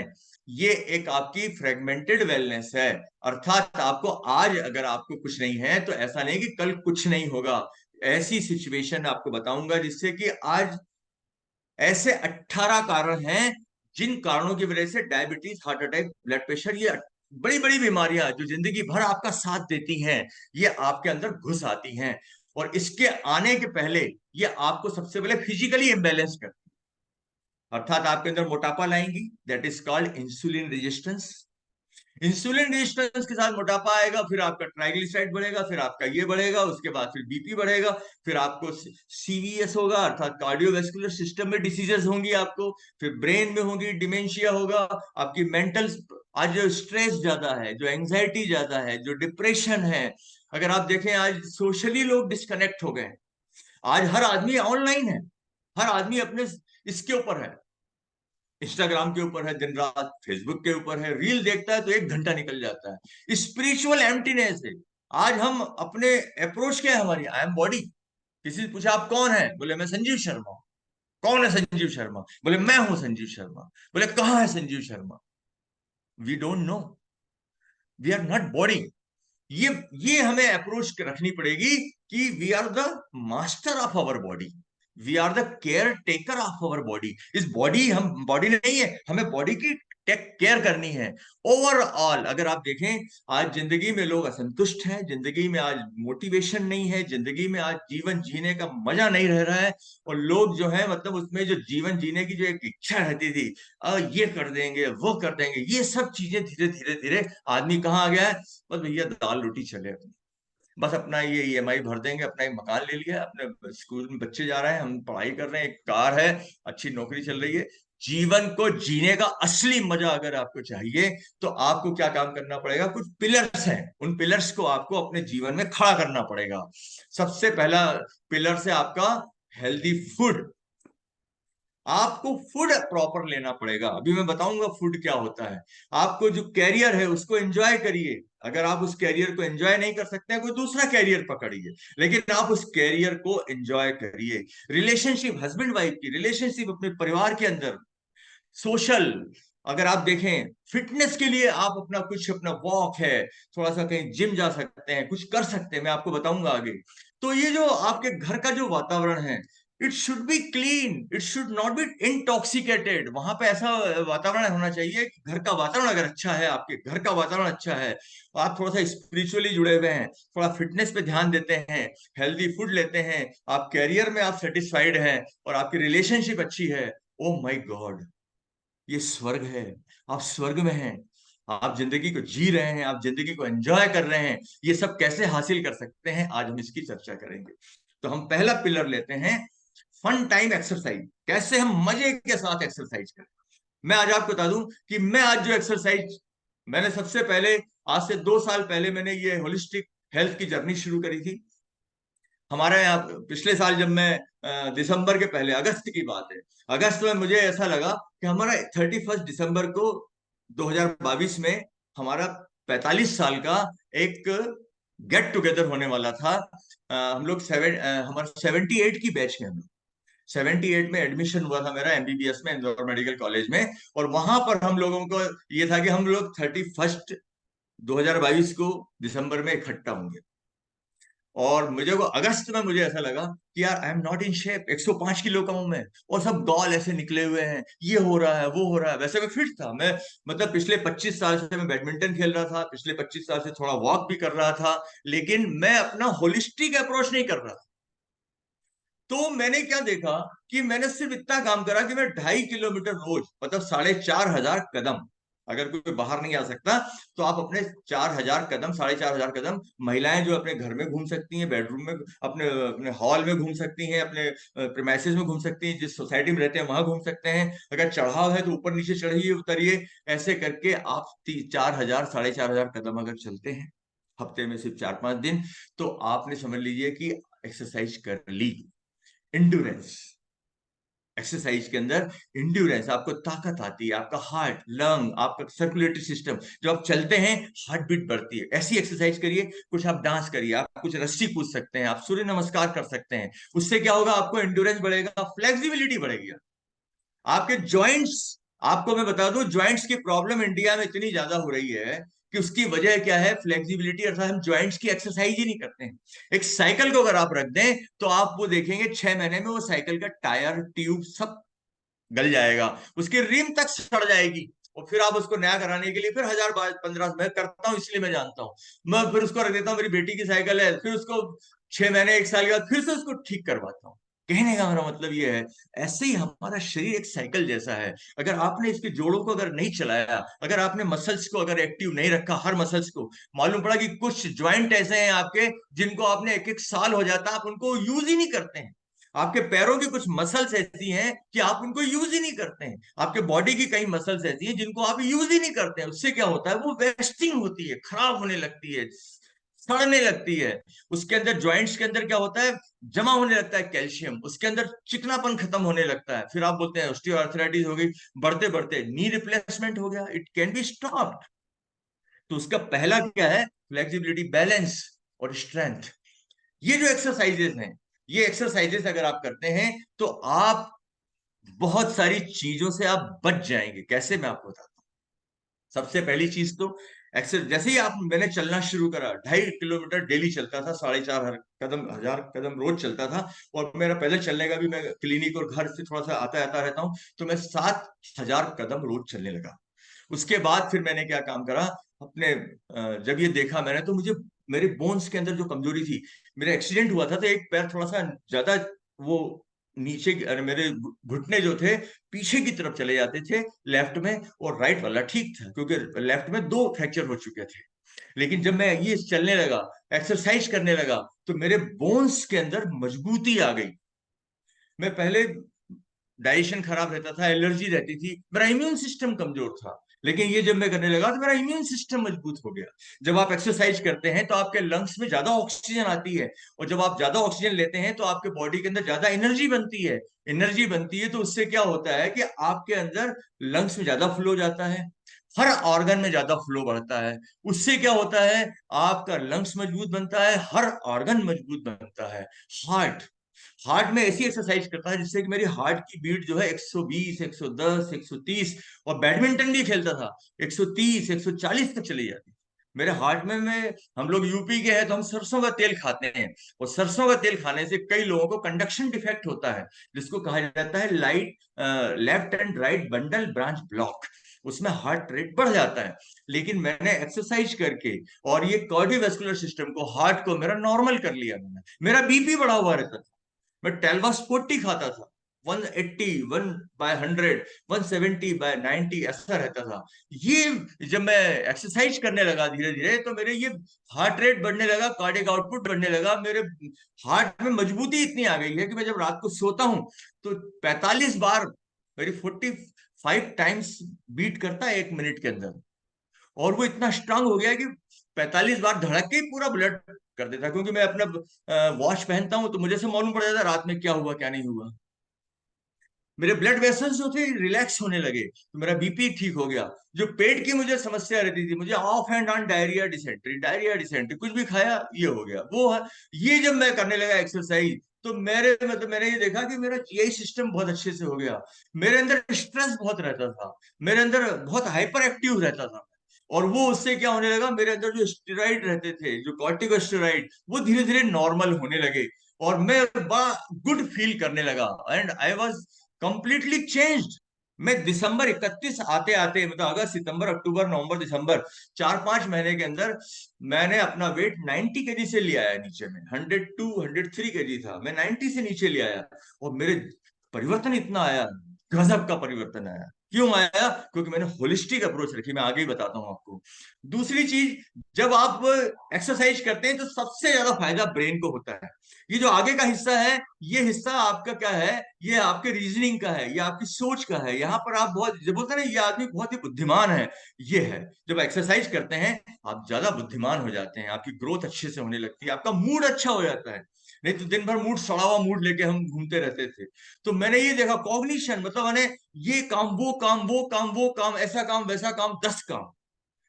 ये एक आपकी फ्रेगमेंटेड वेलनेस है। अर्थात आपको आज अगर आपको कुछ नहीं है तो ऐसा नहीं कि कल कुछ नहीं होगा। ऐसी सिचुएशन आपको बताऊंगा जिससे कि आज ऐसे 18 कारण हैं जिन कारणों की वजह से diabetes, heart attack, blood pressure, ये बड़ी बड़ी बीमारियां जो जिंदगी भर आपका साथ देती हैं, ये आपके अंदर घुस आती हैं। और इसके आने के पहले ये आपको सबसे पहले फिजिकली इम्बेलेंस करती है। अर्थात आपके अंदर मोटापा लाएंगी, that is called insulin resistance. Insulin resistance के साथ मोटापा आएगा, फिर आपका ट्राइग्लिसराइड बढ़ेगा, फिर आपका ये बढ़ेगा, उसके बाद फिर बीपी बढ़ेगा, फिर आपको सीवीएस होगा, अर्थात कार्डियोवैस्कुलर सिस्टम में डिसीजेस होंगी आपको, फिर ब्रेन में होंगी, डिमेंशिया होगा, आपकी मेंटल, आज जो स्ट्रेस ज्यादा है, जो एंजाइटी ज्यादा है, जो डिप्रेशन है। अगर आप देखें आज सोशली लोग डिस्कनेक्ट हो गए। आज हर आदमी ऑनलाइन है, हर आदमी अपने इसके ऊपर है, इंस्टाग्राम के ऊपर है, दिन रात फेसबुक के ऊपर है, रील देखता है तो 1 घंटा निकल जाता है। स्पिरिचुअल एम्प्टीनेस है। आज हम अपने अप्रोच क्या है हमारी, आई एम बॉडी। किसी से पूछा आप कौन है, बोले मैं संजीव शर्मा हूं। कौन है संजीव शर्मा? बोले मैं हूं संजीव शर्मा। बोले कहाँ है Sanjeev Sharma? We don't know, we are not body. ये हमें अप्रोच रखनी पड़ेगी कि we are the master of our body, we are the caretaker of our body. इस बॉडी, हम बॉडी नहीं है, हमें बॉडी की टेक केयर करनी है। ओवरऑल अगर आप देखें, आज जिंदगी में लोग असंतुष्ट हैं, जिंदगी में आज मोटिवेशन नहीं है, जिंदगी में आज जीवन जीने का मजा नहीं रह रहा है। और लोग जो है, मतलब उसमें जो जीवन जीने की जो एक इच्छा रहती थी, ये कर देंगे, वो कर देंगे, ये सब चीजें धीरे धीरे धीरे आदमी कहाँ आ गया है? बस भैया दाल रोटी चले अपनी, बस अपना ये ईएमआई भर देंगे, अपना एक मकान ले लिया, अपने स्कूल में बच्चे जा रहे हैं, हम पढ़ाई कर रहे हैं, एक कार है, अच्छी नौकरी चल रही है। जीवन को जीने का असली मजा अगर आपको चाहिए तो आपको क्या काम करना पड़ेगा? कुछ पिलर्स हैं, उन पिलर्स को आपको अपने जीवन में खड़ा करना पड़ेगा। सबसे पहला पिलर है आपका हेल्दी फूड। आपको फूड प्रॉपर लेना पड़ेगा। अभी मैं बताऊंगा फूड क्या होता है। आपको जो कैरियर है उसको एंजॉय करिए। अगर आप उस कैरियर को एंजॉय नहीं कर सकते हैं, कोई दूसरा कैरियर पकड़िए, लेकिन आप उस कैरियर को एंजॉय करिए। रिलेशनशिप, हस्बैंड वाइफ की रिलेशनशिप, अपने परिवार के अंदर, सोशल, अगर आप देखें फिटनेस के लिए आप अपना कुछ, अपना वॉक है, थोड़ा सा कहीं जिम जा सकते हैं, कुछ कर सकते हैं, मैं आपको बताऊंगा आगे। तो ये जो आपके घर का जो वातावरण है, it should be clean, it should not be intoxicated. वहां पे ऐसा वातावरण होना चाहिए कि घर का वातावरण अगर अच्छा है, आपके घर का वातावरण अच्छा है, आप थोड़ा सा स्पिरिचुअली जुड़े हुए हैं, थोड़ा फिटनेस पे ध्यान देते हैं, हेल्दी फूड लेते हैं, आप कैरियर में आप सेटिस्फाइड हैं, और आपकी रिलेशनशिप अच्छी है, ओ माय गॉड, ये स्वर्ग है। आप स्वर्ग में हैं। आप जिंदगी को जी रहे हैं, आप जिंदगी को एंजॉय कर रहे हैं। ये सब कैसे हासिल कर सकते हैं, आज हम इसकी चर्चा करेंगे। तो हम पहला पिलर लेते हैं, फन टाइम एक्सरसाइज। कैसे हम मजे के साथ एक्सरसाइज करें। मैं आज आपको बता दूं कि मैं आज जो एक्सरसाइज, मैंने सबसे पहले, आज से 2 साल पहले मैंने ये होलिस्टिक हेल्थ की जर्नी शुरू करी थी। हमारे यहाँ पिछले साल जब मैं दिसंबर के पहले, अगस्त की बात है, अगस्त में मुझे ऐसा लगा कि हमारा 31 दिसंबर को 2022 में हमारा 45 साल का एक गेट टुगेदर होने वाला था। हम लोग हमारा 78 की बैच में, हम लोग 78 में एडमिशन हुआ था मेरा एमबीबीएस में, इंदौर मेडिकल कॉलेज में। और वहां पर हम लोगों को ये था कि हम लोग 31 2022 को दिसंबर में इकट्ठा होंगे। और मुझे को अगस्त में मुझे ऐसा लगा कि यार आई am not in shape, 105 kilo का हूं मैं, और सब गॉल ऐसे निकले हुए हैं, ये हो रहा है वो हो रहा है। वैसे मैं फिट था, मैं मतलब पिछले 25 साल से मैं बैडमिंटन खेल रहा था, पिछले 25 साल से थोड़ा वॉक भी कर रहा था, लेकिन मैं अपना होलिस्टिक अप्रोच नहीं कर रहा था। तो मैंने क्या देखा कि मैंने सिर्फ इतना काम करा कि मैं 2.5 किलोमीटर रोज, मतलब 4,500 कदम, अगर कोई बाहर नहीं आ सकता तो आप अपने 4,000 कदम, 4,500 कदम, महिलाएं जो अपने घर में घूम सकती हैं, बेडरूम में, अपने अपने हॉल में घूम सकती हैं, अपने प्रीमाइसेस में घूम सकती हैं, जिस सोसाइटी में रहते हैं वहां घूम सकते हैं। अगर चढ़ाव है तो ऊपर नीचे चढ़िए उतरिए, ऐसे करके आप 4,000 4,500 कदम अगर चलते हैं हफ्ते में सिर्फ 4 5 दिन, तो आपने समझ लीजिए कि एक्सरसाइज कर ली। इंड्योरेंस, एक्सरसाइज के अंदर इंड्योरेंस, आपको ताकत आती है, आपका हार्ट, लंग, आपका सर्कुलेटरी सिस्टम, जब आप चलते हैं हार्ट बीट बढ़ती है। ऐसी एक्सरसाइज करिए, कुछ आप डांस करिए, आप कुछ रस्सी कूद सकते हैं, आप सूर्य नमस्कार कर सकते हैं। उससे क्या होगा, आपको इंड्योरेंस बढ़ेगा, फ्लेक्सिबिलिटी बढ़ेगी, आपके जॉइंट्स। आपको मैं बता दूं, जॉइंट्स की प्रॉब्लम इंडिया में इतनी ज्यादा हो रही है कि उसकी वजह क्या है, फ्लेक्सिबिलिटी, अर्थात हम जॉइंट्स की एक्सरसाइज ही नहीं करते हैं। एक साइकिल को अगर आप रख दें तो आप वो देखेंगे 6 महीने में वो साइकिल का टायर, ट्यूब सब गल जाएगा, उसकी रिम तक सड़ जाएगी, और फिर आप उसको नया कराने के लिए फिर 1000 1500, मैं करता हूँ इसलिए मैं जानता हूँ, मैं फिर उसको रख देता हूँ। मेरी बेटी की साइकिल है, फिर उसको 6 महीने 1 साल के बाद फिर से उसको ठीक करवाता हूँ। कहने का मेरा मतलब ये है, ऐसे ही हमारा शरीर एक साइकिल जैसा है। अगर आपने इसके जोड़ों को अगर नहीं चलाया, अगर आपने मसल्स को अगर एक्टिव नहीं रखा, हर मसल्स को, मालूम पड़ा कि कुछ ज्वाइंट ऐसे हैं आपके जिनको आपने 1 1 साल हो जाता, आप उनको यूज ही नहीं करते हैं। आपके पैरों की कुछ मसल्स ऐसी हैं कि आप उनको यूज ही नहीं करते हैं। आपके बॉडी की कई मसल्स ऐसी हैं जिनको आप यूज ही नहीं करते हैं। उससे क्या होता है, वो वेस्टिंग होती है, खराब होने लगती है, सड़ने लगती है। उसके अंदर जॉइंट्स के अंदर क्या होता है, जमा होने लगता है कैल्शियम, उसके अंदर चिकनापन खत्म होने लगता है। फिर आप बोलते हैं ऑस्टियोआर्थराइटिस हो गई, बढ़ते बढ़ते नी रिप्लेसमेंट हो गया, इट कैन बी स्टॉप्ड। तो उसका पहला क्या है, फ्लेक्सिबिलिटी, बैलेंस और स्ट्रेंथ। ये जो एक्सरसाइजेस हैं, ये एक्सरसाइजेस अगर आप करते हैं तो आप बहुत सारी चीजों से आप बच जाएंगे। कैसे, मैं आपको बताता हूँ। सबसे पहली चीज तो एक्सरसाइज, जैसे ही आप, मैंने चलना शुरू करा, 2.5 किलोमीटर डेली चलता था, 4,500 कदम रोज चलता था। और मेरा पैदल चलने का भी, मैं क्लिनिक और घर से थोड़ा सा आता आता रहता हूँ, तो मैं 7,000 कदम रोज चलने लगा। उसके बाद फिर मैंने क्या काम करा, अपने जब ये देखा मैंने, तो मुझे मेरे बोन्स के अंदर जो कमजोरी थी, मेरा एक्सीडेंट हुआ था तो एक पैर थोड़ा सा ज्यादा वो नीचे अरे मेरे घुटने जो थे पीछे की तरफ चले जाते थे लेफ्ट में, और राइट वाला ठीक था क्योंकि लेफ्ट में 2 फ्रैक्चर हो चुके थे। लेकिन जब मैं ये चलने लगा, एक्सरसाइज करने लगा, तो मेरे बोन्स के अंदर मजबूती आ गई। मैं पहले, डाइजेशन खराब रहता था, एलर्जी रहती थी, मेरा इम्यून सिस्टम कमजोर था, लेकिन ये जब मैं करने लगा तो मेरा इम्यून सिस्टम मजबूत हो गया। जब आप एक्सरसाइज करते हैं तो आपके लंग्स में ज्यादा ऑक्सीजन आती है, और जब आप ज्यादा ऑक्सीजन लेते हैं तो आपके बॉडी के अंदर ज्यादा एनर्जी बनती है। एनर्जी बनती है तो उससे क्या होता है कि आपके अंदर लंग्स में ज्यादा फ्लो जाता है, हर ऑर्गन में ज्यादा फ्लो बढ़ता है। उससे क्या होता है, आपका लंग्स मजबूत बनता है, हर ऑर्गन मजबूत बनता है। हार्ट, हार्ट में ऐसी एक्सरसाइज करता है जिससे कि मेरी हार्ट की बीट जो है 120, 110, 130, और बैडमिंटन भी खेलता था 130, 140 तक चली जाती। मेरे हार्ट में मैं, हम लोग यूपी के हैं तो हम सरसों का तेल खाते हैं, और सरसों का तेल खाने से कई लोगों को कंडक्शन डिफेक्ट होता है, जिसको कहा जाता है light left and right bundle branch block. उसमें हार्ट रेट बढ़ जाता है। लेकिन मैंने एक्सरसाइज करके और ये कार्डियोवैस्कुलर सिस्टम को, हार्ट को मेरा नॉर्मल कर लिया मैंने। मेरा बीपी बढ़ा हुआ रहता था, मैं टेलवास 40 खाता था, 180, 1/100, 170/90 ऐसा रहता था। ये जब मैं एक्सरसाइज करने लगा धीरे धीरे तो मेरे ये हार्ट रेट बढ़ने लगा, कार्डियक आउटपुट बढ़ने लगा, मेरे हार्ट में मजबूती इतनी आ गई है कि मैं जब रात को सोता हूं तो 45 बार, मेरी 45 टाइम्स बीट करता है 1 मिनट के अंदर। और वो इतना स्ट्रांग हो गया कि 45 बार धड़क के ही पूरा ब्लड कर देता, क्योंकि मैं अपना वॉच पहनता हूं तो मुझे से मालूम पड़ जाता है रात में क्या हुआ क्या नहीं हुआ। मेरे ब्लड वेसल्स जो थे रिलैक्स होने लगे, तो मेरा बीपी ठीक हो गया। जो पेट की मुझे समस्या रहती थी, मुझे of and on diarrhoea dysentery, diarrhoea dysentery, कुछ भी खाया ये हो गया वो है। ये जब मैं करने लगा एक्सरसाइज तो मेरे मतलब मैंने ये देखा कि मेरा जीआई सिस्टम बहुत अच्छे से हो गया। मेरे अंदर स्ट्रेस बहुत रहता था, मेरे अंदर बहुत हाइपर एक्टिव रहता था। और वो उससे क्या होने लगा, मेरे अंदर जो स्टेरॉइड रहते थे, जो कॉर्टिकोस्टेरॉइड, वो धीरे धीरे नॉर्मल होने लगे, और मैं बड़ा गुड फील करने लगा, and I was completely changed. मैं दिसंबर 31 आते आते, मतलब अगस्त, सितंबर, अक्टूबर, नवंबर, दिसंबर, 4-5 महीने के अंदर मैंने अपना वेट 90 kg से ले आया नीचे में। 102, 103 kg था, मैं 90 से नीचे ले आया। और मेरे परिवर्तन इतना आया, गजब का परिवर्तन आया। क्यों आया? क्योंकि मैंने होलिस्टिक अप्रोच रखी, मैं आगे ही बताता हूं आपको। दूसरी चीज, जब आप एक्सरसाइज करते हैं तो सबसे ज्यादा फायदा ब्रेन को होता है। ये जो आगे का हिस्सा है, ये हिस्सा आपका क्या है, ये आपके रीजनिंग का है, ये आपकी सोच का है। यहाँ पर आप बहुत, जब बोलते हैं ना ये आदमी बहुत ही बुद्धिमान है, ये है। जब एक्सरसाइज करते हैं आप ज्यादा बुद्धिमान हो जाते हैं, आपकी ग्रोथ अच्छे से होने लगती है, आपका मूड अच्छा हो जाता है। नहीं तो दिन भर मूड, सड़ा हुआ मूड लेके हम घूमते रहते थे। तो मैंने ये देखा, कॉग्निशन मतलब मैंने ये काम, वो काम, वो काम, वो काम, ऐसा काम, वैसा काम, 10 काम।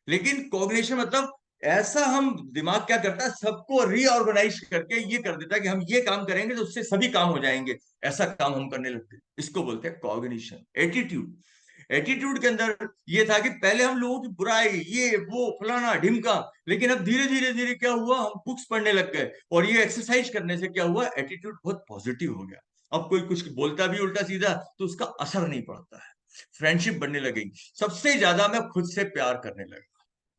लेकिन कॉग्निशन मतलब ऐसा, हम दिमाग क्या करता है, सबको रीऑर्गेनाइज करके ये कर देता है कि हम ये काम करेंगे तो उससे सभी काम हो जाएंगे। ऐसा काम हम करने लगते हैं, इसको बोलते हैं कॉग्निशन। एटीट्यूड, एटीट्यूड के अंदर ये था कि पहले हम लोगों की बुराई, ये वो फलाना ढिमका, लेकिन अब धीरे धीरे धीरे क्या हुआ, हम बुक्स पढ़ने लग गए, और ये एक्सरसाइज करने से क्या हुआ, एटीट्यूड बहुत पॉजिटिव हो गया। अब कोई कुछ बोलता भी उल्टा सीधा तो उसका असर नहीं पड़ता है। फ्रेंडशिप बढ़ने लगी। सबसे ज्यादा मैं खुद से प्यार करने लगा।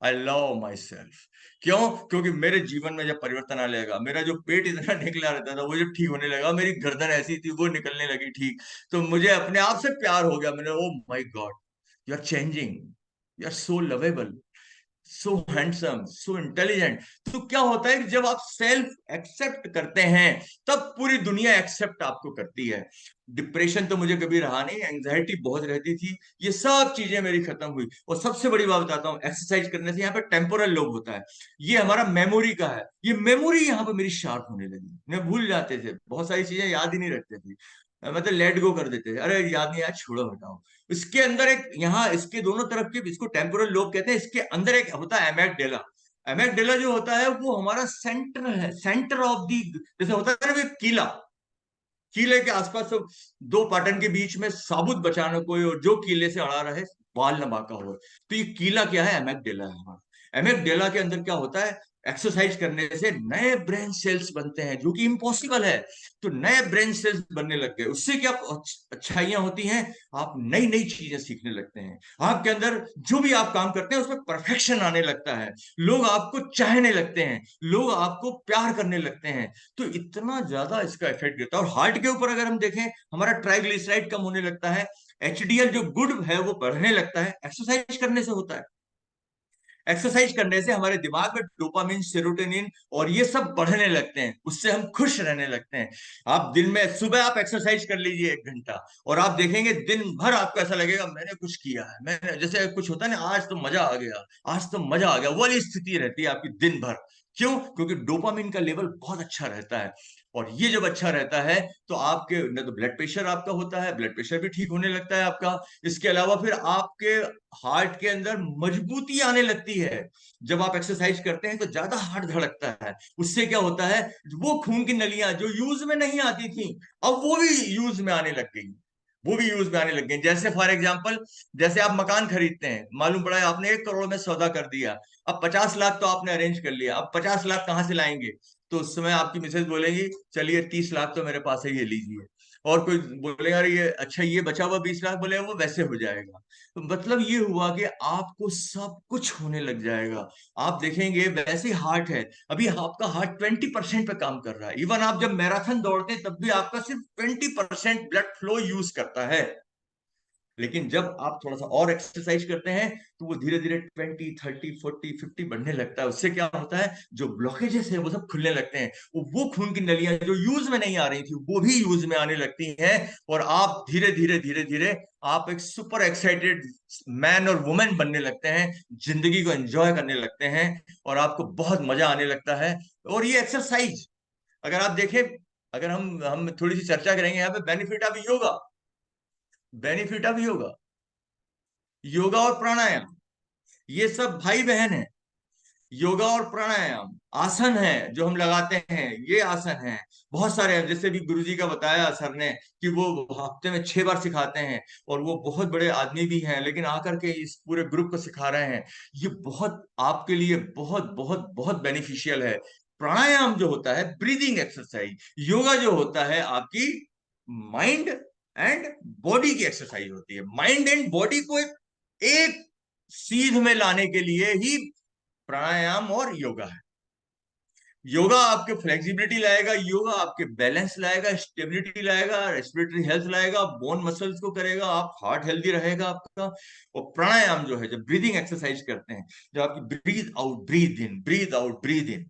I love my self. क्यों? क्योंकि मेरे जीवन में जब परिवर्तन आने लगा, मेरा जो पेट इतना निकला रहता था वो जब ठीक होने लगा, मेरी गर्दन ऐसी थी वो निकलने लगी ठीक, तो मुझे अपने आप से प्यार हो गया। मैंने, oh my God, you are changing, you are so lovable, so handsome, so intelligent. तो क्या होता है कि जब आप सेल्फ एक्सेप्ट करते हैं तब पूरी दुनिया एक्सेप्ट आपको करती है। डिप्रेशन तो मुझे कभी रहा नहीं, एंजाइटी बहुत रहती थी, ये सब चीजें मेरी खत्म हुई। और सबसे बड़ी बात बताता हूँ, एक्सरसाइज करने से यहाँ पे टेम्पोरल लोब होता है, ये हमारा मेमोरी का है, ये मेमोरी यहाँ पे मेरी शार्प होने लगी। मैं भूल जाते थे, बहुत सारी चीजें याद ही नहीं रखते थे, मतलब लेट गो कर देते थे, अरे याद नहीं, यार छोड़ो हटाओ। इसके अंदर एक, यहाँ इसके दोनों तरफ के, इसको टेम्पोरल लोब कहते हैं, इसके अंदर एक होता है एमेगडेला। एमेगडेला जो होता है वो हमारा सेंटर है, सेंटर ऑफ दी, जैसे होता है ना किला, किले के आसपास सब दो पाटन के बीच में साबुत बचाना कोई, और जो किले से अड़ा रहे बाल न बांका हो। तो ये किला क्या है, एमेगडेला है हमारा। एमेगडेला के अंदर क्या होता है, एक्सरसाइज करने से नए ब्रेन सेल्स बनते हैं, जो कि इम्पॉसिबल है। तो नए ब्रेन सेल्स बनने लग गए, उससे क्या अच्छाइयां होती हैं, आप नई नई चीजें सीखने लगते हैं, आपके अंदर जो भी आप काम करते हैं उसमें परफेक्शन आने लगता है, लोग आपको चाहने लगते हैं, लोग आपको प्यार करने लगते हैं। तो इतना ज्यादा इसका इफेक्ट गिरता है। और हार्ट के ऊपर अगर हम देखें, हमारा ट्राइग्लिसराइड कम होने लगता है, एचडीएल जो गुड है वो बढ़ने लगता है, एक्सरसाइज करने से होता है। एक्सरसाइज करने से हमारे दिमाग में डोपामिन, सेरोटोनिन और ये सब बढ़ने लगते हैं, उससे हम खुश रहने लगते हैं। आप दिन में सुबह आप एक्सरसाइज कर लीजिए 1 घंटा, और आप देखेंगे दिन भर आपको ऐसा लगेगा मैंने कुछ किया है, मैंने जैसे कुछ होता है ना, आज तो मजा आ गया, आज तो मजा आ गया, वो वाली स्थिति रहती है आपकी दिन भर। क्यों? क्योंकि डोपामिन का लेवल बहुत अच्छा रहता है। और ये जब अच्छा रहता है तो आपके न तो ब्लड प्रेशर आपका होता है, ब्लड प्रेशर भी ठीक होने लगता है आपका। इसके अलावा फिर आपके हार्ट के अंदर मजबूती आने लगती है। जब आप एक्सरसाइज करते हैं तो ज्यादा हार्ट धड़कता है। उससे क्या होता है, वो खून की नलियां जो यूज में नहीं आती थी, अब वो भी यूज में आने लग गई, वो भी यूज में आने लग गई। जैसे फॉर एग्जाम्पल, जैसे आप मकान खरीदते हैं, मालूम पड़ा है आपने 1 करोड़ में सौदा कर दिया, अब 50 लाख तो आपने अरेंज कर लिया, अब 50 लाख कहाँ से लाएंगे? तो उस समय आपकी मिसेज बोलेगी चलिए 30 लाख तो मेरे पास है, ये लीजिए। और कोई बोलेगा अरे ये अच्छा, ये बचा हुआ 20 लाख, बोले वो वैसे हो जाएगा। तो मतलब ये हुआ कि आपको सब कुछ होने लग जाएगा। आप देखेंगे वैसे ही हार्ट है, अभी आपका हार्ट 20% पे काम कर रहा है। इवन आप जब मैराथन दौड़ते हैं तब भी आपका सिर्फ 20% ब्लड फ्लो यूज करता है। लेकिन जब आप थोड़ा सा और एक्सरसाइज करते हैं तो वो धीरे धीरे 20, 30, 40, 50 बढ़ने लगता है। उससे क्या होता है, जो ब्लॉकेजेस है वो सब खुलने लगते हैं, वो खून की नलियां जो यूज में नहीं आ रही थी वो भी यूज में आने लगती हैं। और आप धीरे धीरे धीरे धीरे आप एक सुपर एक्साइटेड मैन और वुमेन बनने लगते हैं, जिंदगी को एंजॉय करने लगते हैं, और आपको बहुत मजा आने लगता है। और ये एक्सरसाइज अगर आप देखें, अगर हम थोड़ी सी चर्चा करेंगे यहाँ पे, benefit of yoga, benefit of yoga, yoga और प्राणायाम, ये सब भाई बहन है। योगा और प्राणायाम आसन है जो हम लगाते हैं, ये आसन है। बहुत सारे हैं, जैसे भी गुरुजी का बताया सर ने कि वो हफ्ते में 6 बार सिखाते हैं, और वो बहुत बड़े आदमी भी हैं, लेकिन आकर के इस पूरे ग्रुप को सिखा रहे हैं। ये बहुत आपके लिए बहुत बहुत बहुत बेनिफिशियल है। प्राणायाम जो होता है ब्रीदिंग एक्सरसाइज, योगा जो होता है आपकी माइंड एंड बॉडी की एक्सरसाइज होती है। माइंड एंड बॉडी को एक सीध में लाने के लिए ही प्राणायाम और योगा है। योगा आपके फ्लेक्सिबिलिटी लाएगा, योगा आपके बैलेंस लाएगा, स्टेबिलिटी लाएगा, रेस्पिरेटरी हेल्थ लाएगा, बोन मसल्स को करेगा, आप हार्ट हेल्दी रहेगा आपका। और प्राणायाम जो है, जब ब्रीदिंग एक्सरसाइज करते हैं, जब आपकी breathe out breathe in, breathe out breathe in,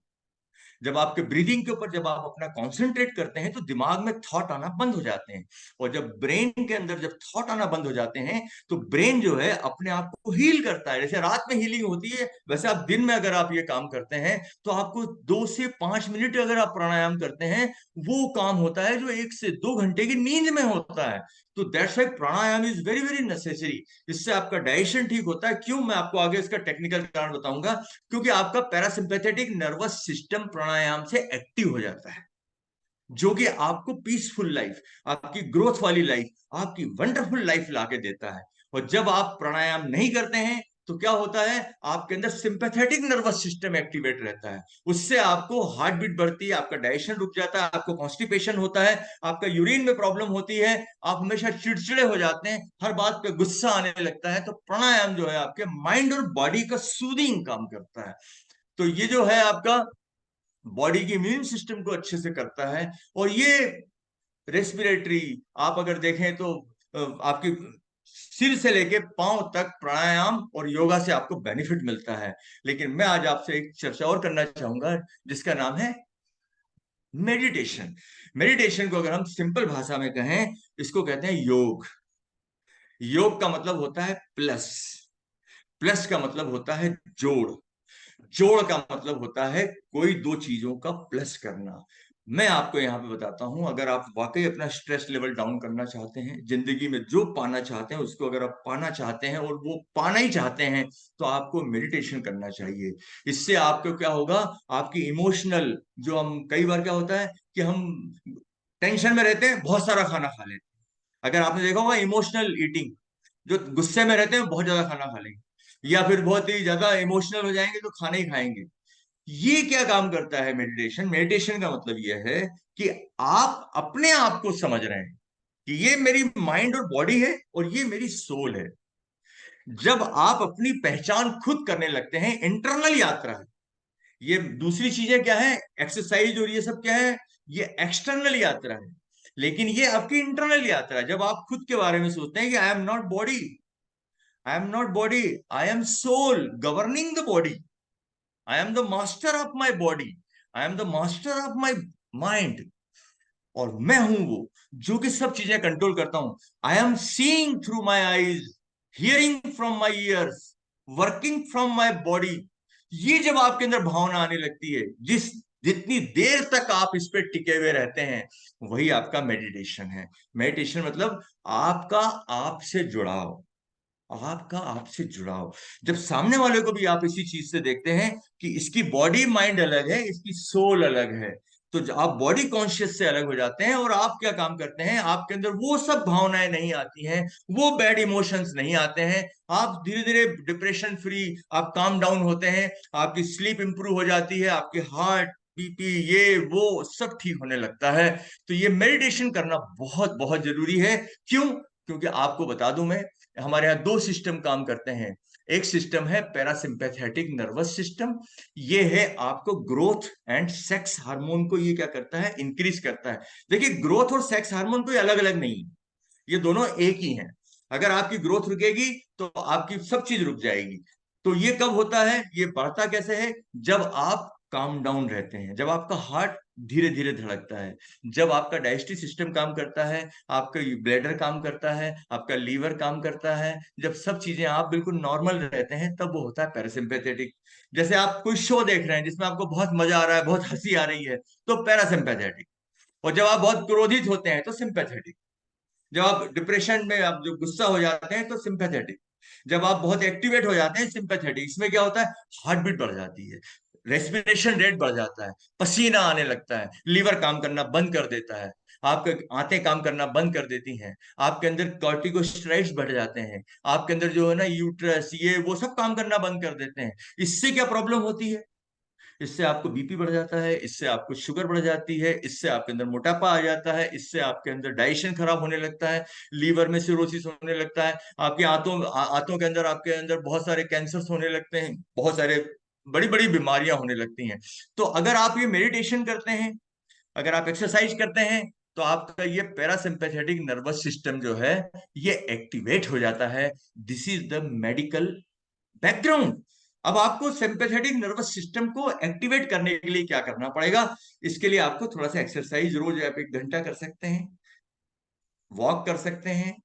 जब आपके ब्रीदिंग के ऊपर जब आप अपना कंसंट्रेट करते हैं तो दिमाग में थॉट आना बंद हो जाते हैं। और जब ब्रेन के अंदर जब थॉट आना बंद हो जाते हैं तो ब्रेन जो है अपने आप को हील करता है। जैसे रात में हीलिंग होती है, वैसे आप दिन में अगर आप ये काम करते हैं तो आपको 2 से 5 मिनट अगर आप प्राणायाम करते हैं, वो काम होता है जो 1 से 2 घंटे की नींद में होता है। तो that's why pranayama is very very necessary. इससे आपका डाइजेशन ठीक होता है। क्यों? मैं आपको आगे इसका टेक्निकल कारण बताऊंगा। क्योंकि आपका पैरासिम्पैथेटिक नर्वस सिस्टम प्राणायाम से एक्टिव हो जाता है, जो कि आपको पीसफुल लाइफ, आपकी ग्रोथ वाली लाइफ, आपकी वंडरफुल लाइफ लाके देता है। और जब आप प्राणायाम नहीं करते हैं तो क्या होता है, आपके अंदर सिंपैथेटिक नर्वस सिस्टम एक्टिवेट रहता है। उससे आपको हार्ट बीट बढ़ती है, आपका डाइजेशन रुक जाता है, आपको कॉन्स्टिपेशन होता है, आपका यूरिन में प्रॉब्लम होती है, आप हमेशा चिड़चिड़े हो जाते हैं, हर बात पे गुस्सा आने लगता है। तो प्राणायाम जो है आपके माइंड और बॉडी का सूदिंग काम करता है। तो ये जो है आपका बॉडी की इम्यून सिस्टम को अच्छे से करता है। और ये रेस्पिरेटरी, आप अगर देखें तो आपकी सिर से लेके पांव तक प्राणायाम और योगा से आपको बेनिफिट मिलता है। लेकिन मैं आज आपसे एक चर्चा और करना चाहूंगा जिसका नाम है मेडिटेशन। मेडिटेशन को अगर हम सिंपल भाषा में कहें, इसको कहते हैं योग। योग का मतलब होता है प्लस, प्लस का मतलब होता है जोड़, जोड़ का मतलब होता है कोई दो चीजों का प्लस करना। मैं आपको यहां पे बताता हूं, अगर आप वाकई अपना स्ट्रेस लेवल डाउन करना चाहते हैं, जिंदगी में जो पाना चाहते हैं उसको अगर आप पाना चाहते हैं और वो पाना ही चाहते हैं, तो आपको मेडिटेशन करना चाहिए। इससे आपको क्या होगा, आपकी इमोशनल, जो हम कई बार क्या होता है कि हम टेंशन में रहते हैं, बहुत सारा खाना खा लेते हैं। अगर आपने देखा होगा इमोशनल ईटिंग, जो गुस्से में रहते हैं बहुत ज्यादा खाना खा लेंगे, या फिर बहुत ही ज्यादा इमोशनल हो जाएंगे तो खाना ही खाएंगे। ये क्या काम करता है मेडिटेशन? मेडिटेशन का मतलब यह है कि आप अपने आप को समझ रहे हैं कि ये मेरी माइंड और बॉडी है और ये मेरी सोल है। जब आप अपनी पहचान खुद करने लगते हैं, इंटरनल यात्रा है ये। दूसरी चीजें क्या है, एक्सरसाइज और ये सब क्या है, ये एक्सटर्नल यात्रा है। लेकिन ये आपकी इंटरनल यात्रा है, जब आप खुद के बारे में सोचते हैं कि I am not body, I am not body, I am soul governing the body. I am the master of my body, I am the master of my mind. और मैं हूं वो जो कि सब चीजें कंट्रोल करता हूं। I am seeing through my eyes, hearing from my years, working from my body. ये जब आपके अंदर भावना आने लगती है, जितनी देर तक आप इस पे टिके हुए रहते हैं, वही आपका मेडिटेशन है। मेडिटेशन मतलब आपका आपसे जुड़ाव, आपका आपसे जुड़ाव। जब सामने वाले को भी आप इसी चीज से देखते हैं कि इसकी बॉडी माइंड अलग है, इसकी सोल अलग है, तो आप बॉडी कॉन्शियस से अलग हो जाते हैं और आप क्या काम करते हैं, आपके अंदर वो सब भावनाएं नहीं आती हैं, वो बैड इमोशंस नहीं आते हैं। आप धीरे धीरे डिप्रेशन फ्री, आप काम डाउन होते हैं, आपकी स्लीप इंप्रूव हो जाती है, आपके हार्ट बीपी ये वो सब ठीक होने लगता है। तो ये मेडिटेशन करना बहुत बहुत जरूरी है। क्यों? क्योंकि आपको बता दूं मैं, हमारे यहाँ दो सिस्टम काम करते हैं। एक सिस्टम है पैरासिम्पैथेटिक नर्वस सिस्टम। ये है आपको ग्रोथ एंड सेक्स हार्मोन को ये क्या करता है, इंक्रीज करता है। देखिए, ग्रोथ और सेक्स हार्मोन कोई अलग अलग नहीं है, ये दोनों एक ही हैं। अगर आपकी ग्रोथ रुकेगी तो आपकी सब चीज रुक जाएगी। तो ये कब होता है, ये बढ़ता कैसे है, जब आप काम डाउन रहते हैं, जब आपका हार्ट धीरे धीरे धड़कता है, जब आपका डाइजेस्टिव सिस्टम काम करता है, आपका ब्लैडर काम करता है, आपका लीवर काम करता है, जब सब चीजें आप बिल्कुल नॉर्मल रहते हैं, तब वो होता है पैरासिम्पैथेटिक। जैसे आप कोई शो देख रहे हैं जिसमें आपको बहुत मजा आ रहा है, बहुत हंसी आ रही है, तो पैरासिम्पैथेटिक। और जब आप बहुत क्रोधित होते हैं तो सिंपैथेटिक। जब आप डिप्रेशन में आप जो गुस्सा हो जाते हैं तो सिंपैथेटिक। जब आप बहुत एक्टिवेट हो जाते हैं सिंपैथेटिक। इसमें क्या होता है, हार्ट बीट बढ़ जाती है, रेस्पिरेशन रेट बढ़ जाता है, पसीना आने लगता है, लीवर काम करना बंद कर देता है, आपके आंतें काम करना बंद कर देती हैं, आपके अंदर कॉर्टिकोस्टेरॉइड्स बढ़ जाते हैं, आपके अंदर जो है ना यूट्रस ये वो सब काम करना बंद कर देते हैं। इससे क्या प्रॉब्लम होती है, इससे आपको बीपी बढ़ जाता है, इससे आपको शुगर बढ़ जाती है, इससे आपके अंदर मोटापा आ जाता है, इससे आपके अंदर डाइजेशन खराब होने लगता है, लीवर में सिरोसिस होने लगता है, आपके आंतों के अंदर आपके अंदर बहुत सारे कैंसर्स होने लगते हैं, बहुत सारे बड़ी बड़ी बीमारियां होने लगती हैं। तो अगर आप ये मेडिटेशन करते हैं, अगर आप एक्सरसाइज करते हैं, तो आपका ये पैरासिम्पैथेटिक नर्वस सिस्टम जो है ये एक्टिवेट हो जाता है। This is the medical background. अब आपको सिंपैथेटिक नर्वस सिस्टम को एक्टिवेट करने के लिए क्या करना पड़ेगा, इसके लिए आपको थोड़ा सा एक्सरसाइज, रोज आप 1 घंटा कर सकते हैं, वॉक कर सकते हैं,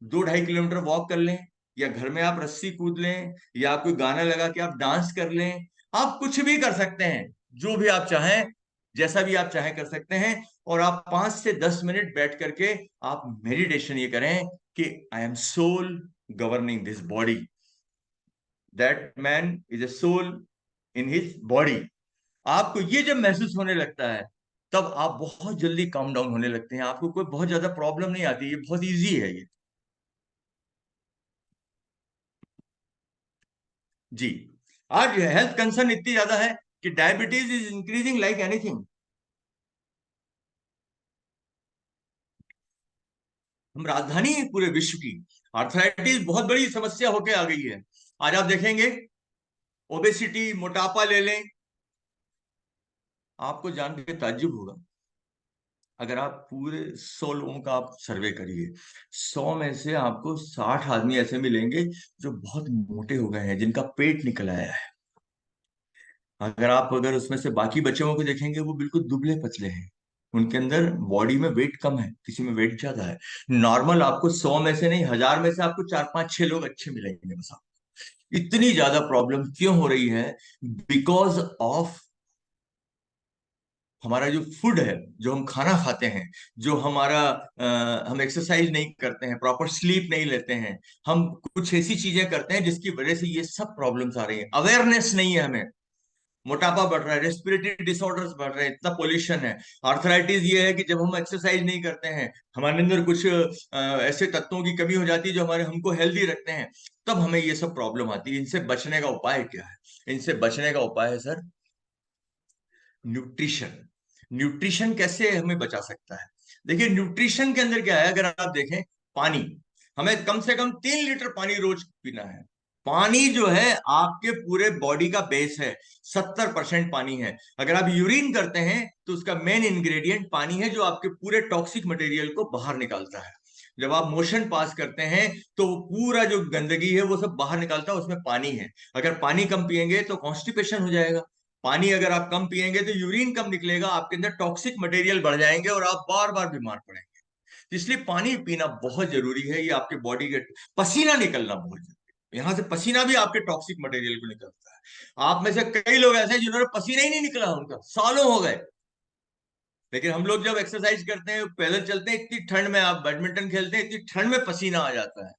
2-2.5 किलोमीटर वॉक कर लें, या घर में आप रस्सी कूद लें, या आप कोई गाना लगा के आप डांस कर लें। आप कुछ भी कर सकते हैं, जो भी आप चाहें, जैसा भी आप चाहें कर सकते हैं। और आप 5 से 10 मिनट बैठ करके आप मेडिटेशन ये करें कि I am soul governing this body, that man is a soul in his body. आपको ये जब महसूस होने लगता है, तब आप बहुत जल्दी काम डाउन होने लगते हैं, आपको कोई बहुत ज्यादा प्रॉब्लम नहीं आती, ये बहुत इजी है ये। जी। आज हेल्थ कंसर्न इतनी ज्यादा है कि diabetes is increasing like anything. हम राजधानी है पूरे विश्व की। आर्थराइटिस बहुत बड़ी समस्या होके आ गई है। आज आप देखेंगे, ओबेसिटी, मोटापा ले लें, आपको जान के ताज्जुब होगा, अगर आप पूरे 100 लोगों का आप सर्वे करिए, 100 में से आपको 60 आदमी ऐसे मिलेंगे जो बहुत मोटे हो गए हैं, जिनका पेट निकल आया है। अगर उसमें से बाकी बचे हुए को देखेंगे, वो बिल्कुल दुबले पतले हैं, उनके अंदर बॉडी में वेट कम है, किसी में वेट ज्यादा है। नॉर्मल आपको 100 में से नहीं, 1000 में से आपको 4-5-6 लोग अच्छे मिलेंगे बस। आपको इतनी ज्यादा प्रॉब्लम क्यों हो रही है? बिकॉज ऑफ हमारा जो फूड है, जो हम खाना खाते हैं, जो हम एक्सरसाइज नहीं करते हैं, प्रॉपर स्लीप नहीं लेते हैं, हम कुछ ऐसी चीजें करते हैं जिसकी वजह से ये सब प्रॉब्लम्स आ रही हैं। अवेयरनेस नहीं है हमें, मोटापा बढ़ रहा है, रेस्पिरेटरी डिसऑर्डर्स बढ़ रहे हैं, इतना पोल्यूशन है। आर्थराइटिस ये है कि जब हम एक्सरसाइज नहीं करते हैं, हमारे अंदर कुछ ऐसे तत्वों की कमी हो जाती है जो हमारे हमको हेल्दी रखते हैं, तब हमें ये सब प्रॉब्लम आती है। इनसे बचने का उपाय क्या है? इनसे बचने का उपाय है सर, न्यूट्रिशन। न्यूट्रिशन कैसे हमें बचा सकता है? देखिए, न्यूट्रिशन के अंदर क्या है, अगर आप देखें, पानी, हमें कम से कम 3 लीटर पानी रोज पीना है। पानी जो है आपके पूरे बॉडी का बेस है, 70% पानी है। अगर आप यूरिन करते हैं तो उसका मेन इंग्रेडिएंट पानी है, जो आपके पूरे टॉक्सिक मटेरियल को बाहर निकालता है। जब आप मोशन पास करते हैं तो पूरा जो गंदगी है वो सब बाहर निकालता है, उसमें पानी है। अगर पानी कम पिएंगे तो कॉन्स्टिपेशन हो जाएगा। पानी अगर आप कम पिएंगे तो यूरिन कम निकलेगा, आपके अंदर टॉक्सिक मटेरियल बढ़ जाएंगे और आप बार बार बीमार पड़ेंगे। इसलिए पानी पीना बहुत जरूरी है। ये आपके बॉडी के पसीना निकलना बहुत जरूरी है। यहां से पसीना भी आपके टॉक्सिक मटेरियल को निकलता है। आप में से कई लोग ऐसे हैं जिन्होंने पसीना ही नहीं निकला, उनका सालों हो गए। लेकिन हम लोग जब एक्सरसाइज करते हैं, पैदल चलते हैं, इतनी ठंड में, आप बैडमिंटन खेलते हैं, इतनी ठंड में पसीना आ जाता है।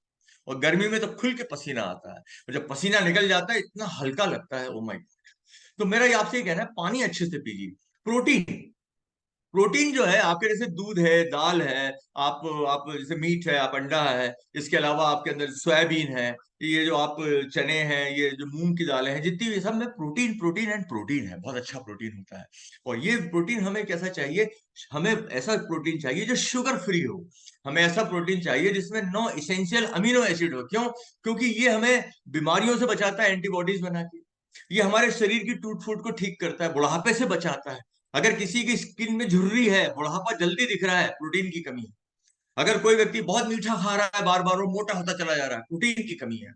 और गर्मी में तो खुल के पसीना आता है, और जब पसीना निकल जाता है इतना हल्का लगता है, ओ माय गॉड। तो मेरा ये आपसे ये कहना है, पानी अच्छे से पीजिए। प्रोटीन, प्रोटीन जो है आपके, जैसे दूध है, दाल है, आप जैसे मीट है, आप अंडा है, इसके अलावा आपके अंदर सोयाबीन है, ये जो आप चने हैं, ये जो मूंग की दालें हैं, जितनी भी सब में प्रोटीन प्रोटीन एंड प्रोटीन है, बहुत अच्छा प्रोटीन होता है। और ये प्रोटीन हमें कैसा चाहिए? हमें ऐसा प्रोटीन चाहिए जो शुगर फ्री हो। हमें ऐसा प्रोटीन चाहिए जिसमें नो इसेंशियल अमीनो एसिड हो। क्यों? क्योंकि ये हमें बीमारियों से बचाता है, एंटीबॉडीज बना के। ये हमारे शरीर की टूट फूट को ठीक करता है, बुढ़ापे से बचाता है। अगर किसी की स्किन में झुर्री है, बुढ़ापा जल्दी दिख रहा है, प्रोटीन की कमी है। अगर कोई व्यक्ति बहुत मीठा खा रहा है बार बार, वो मोटा होता चला जा रहा है, प्रोटीन की कमी है।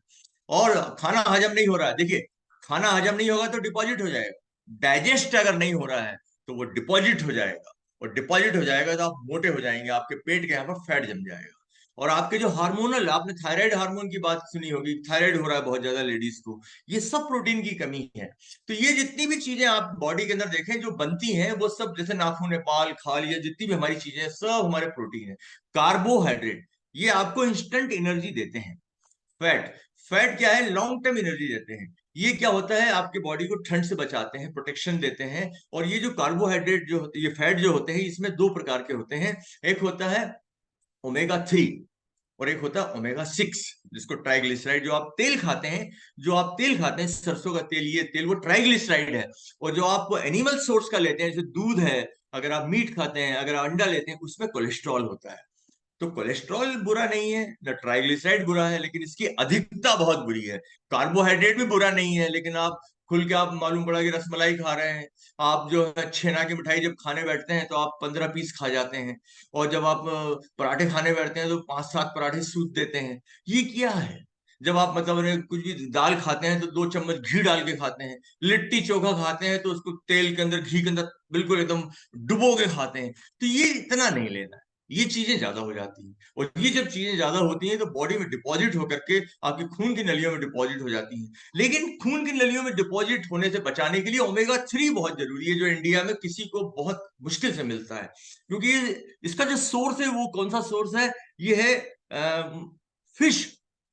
और खाना हजम नहीं हो रहा है, देखिए, खाना हजम नहीं होगा तो डिपॉजिट हो जाएगा। डाइजेस्ट अगर नहीं हो रहा है तो वो डिपॉजिट हो जाएगा, और डिपॉजिट हो जाएगा तो आप मोटे हो जाएंगे, आपके पेट के यहाँ पर फैट जम जाएगा। और आपके जो हार्मोनल, आपने थायराइड हार्मोन की बात सुनी होगी, थायराइड हो रहा है बहुत ज्यादा लेडीज को, ये सब प्रोटीन की कमी है। तो ये जितनी भी चीजें आप बॉडी के अंदर देखें जो बनती हैं, वो सब, जैसे नाखून है, बाल, खाल, ये जितनी भी हमारी चीजें हैं, सब हमारे प्रोटीन है। कार्बोहाइड्रेट, ये आपको इंस्टेंट एनर्जी देते हैं। फैट, फैट क्या है? लॉन्ग टर्म एनर्जी देते हैं। ये क्या होता है? आपके बॉडी को ठंड से बचाते हैं, प्रोटेक्शन देते हैं। और ये जो कार्बोहाइड्रेट जो होते, ये फैट जो होते हैं, इसमें दो प्रकार के होते हैं। एक होता है ओमेगा 3, और एक होता है ओमेगा 6, जिसको ट्राइग्लिसराइड, जो आप तेल खाते हैं, जो आप तेल खाते हैं सरसों का तेल, ये तेल वो ट्राइग्लिसराइड है। और जो आप एनिमल सोर्स का लेते हैं, जैसे दूध है, अगर आप मीट खाते हैं, अगर आप अंडा लेते हैं, उसमें कोलेस्ट्रॉल होता है। तो कोलेस्ट्रॉल बुरा नहीं है, न ट्राइग्लिसराइड बुरा है, लेकिन इसकी अधिकता बहुत बुरी है। कार्बोहाइड्रेट भी बुरा नहीं है, लेकिन आप खुल के, आप मालूम पड़ा कि रसमलाई खा रहे हैं, आप जो है छेना की मिठाई जब खाने बैठते हैं तो आप 15 पीस खा जाते हैं। और जब आप पराठे खाने बैठते हैं तो 5-7 पराठे सूत देते हैं। ये क्या है? जब आप मतलब कुछ भी दाल खाते हैं तो 2 चम्मच घी डाल के खाते हैं। लिट्टी चोखा खाते हैं तो उसको तेल के अंदर, घी के अंदर बिल्कुल एकदम डुबो के खाते हैं। तो ये इतना नहीं लेना है, ये चीजें ज्यादा हो जाती हैं। और ये जब चीजें ज्यादा होती हैं तो बॉडी में डिपॉजिट होकर के आपकी खून की नलियों में डिपॉजिट हो जाती हैं। लेकिन खून की नलियों में डिपॉजिट होने से बचाने के लिए ओमेगा 3 बहुत जरूरी है, जो इंडिया में किसी को बहुत मुश्किल से मिलता है। क्योंकि इसका जो सोर्स है, वो कौन सा सोर्स है? ये है फिश,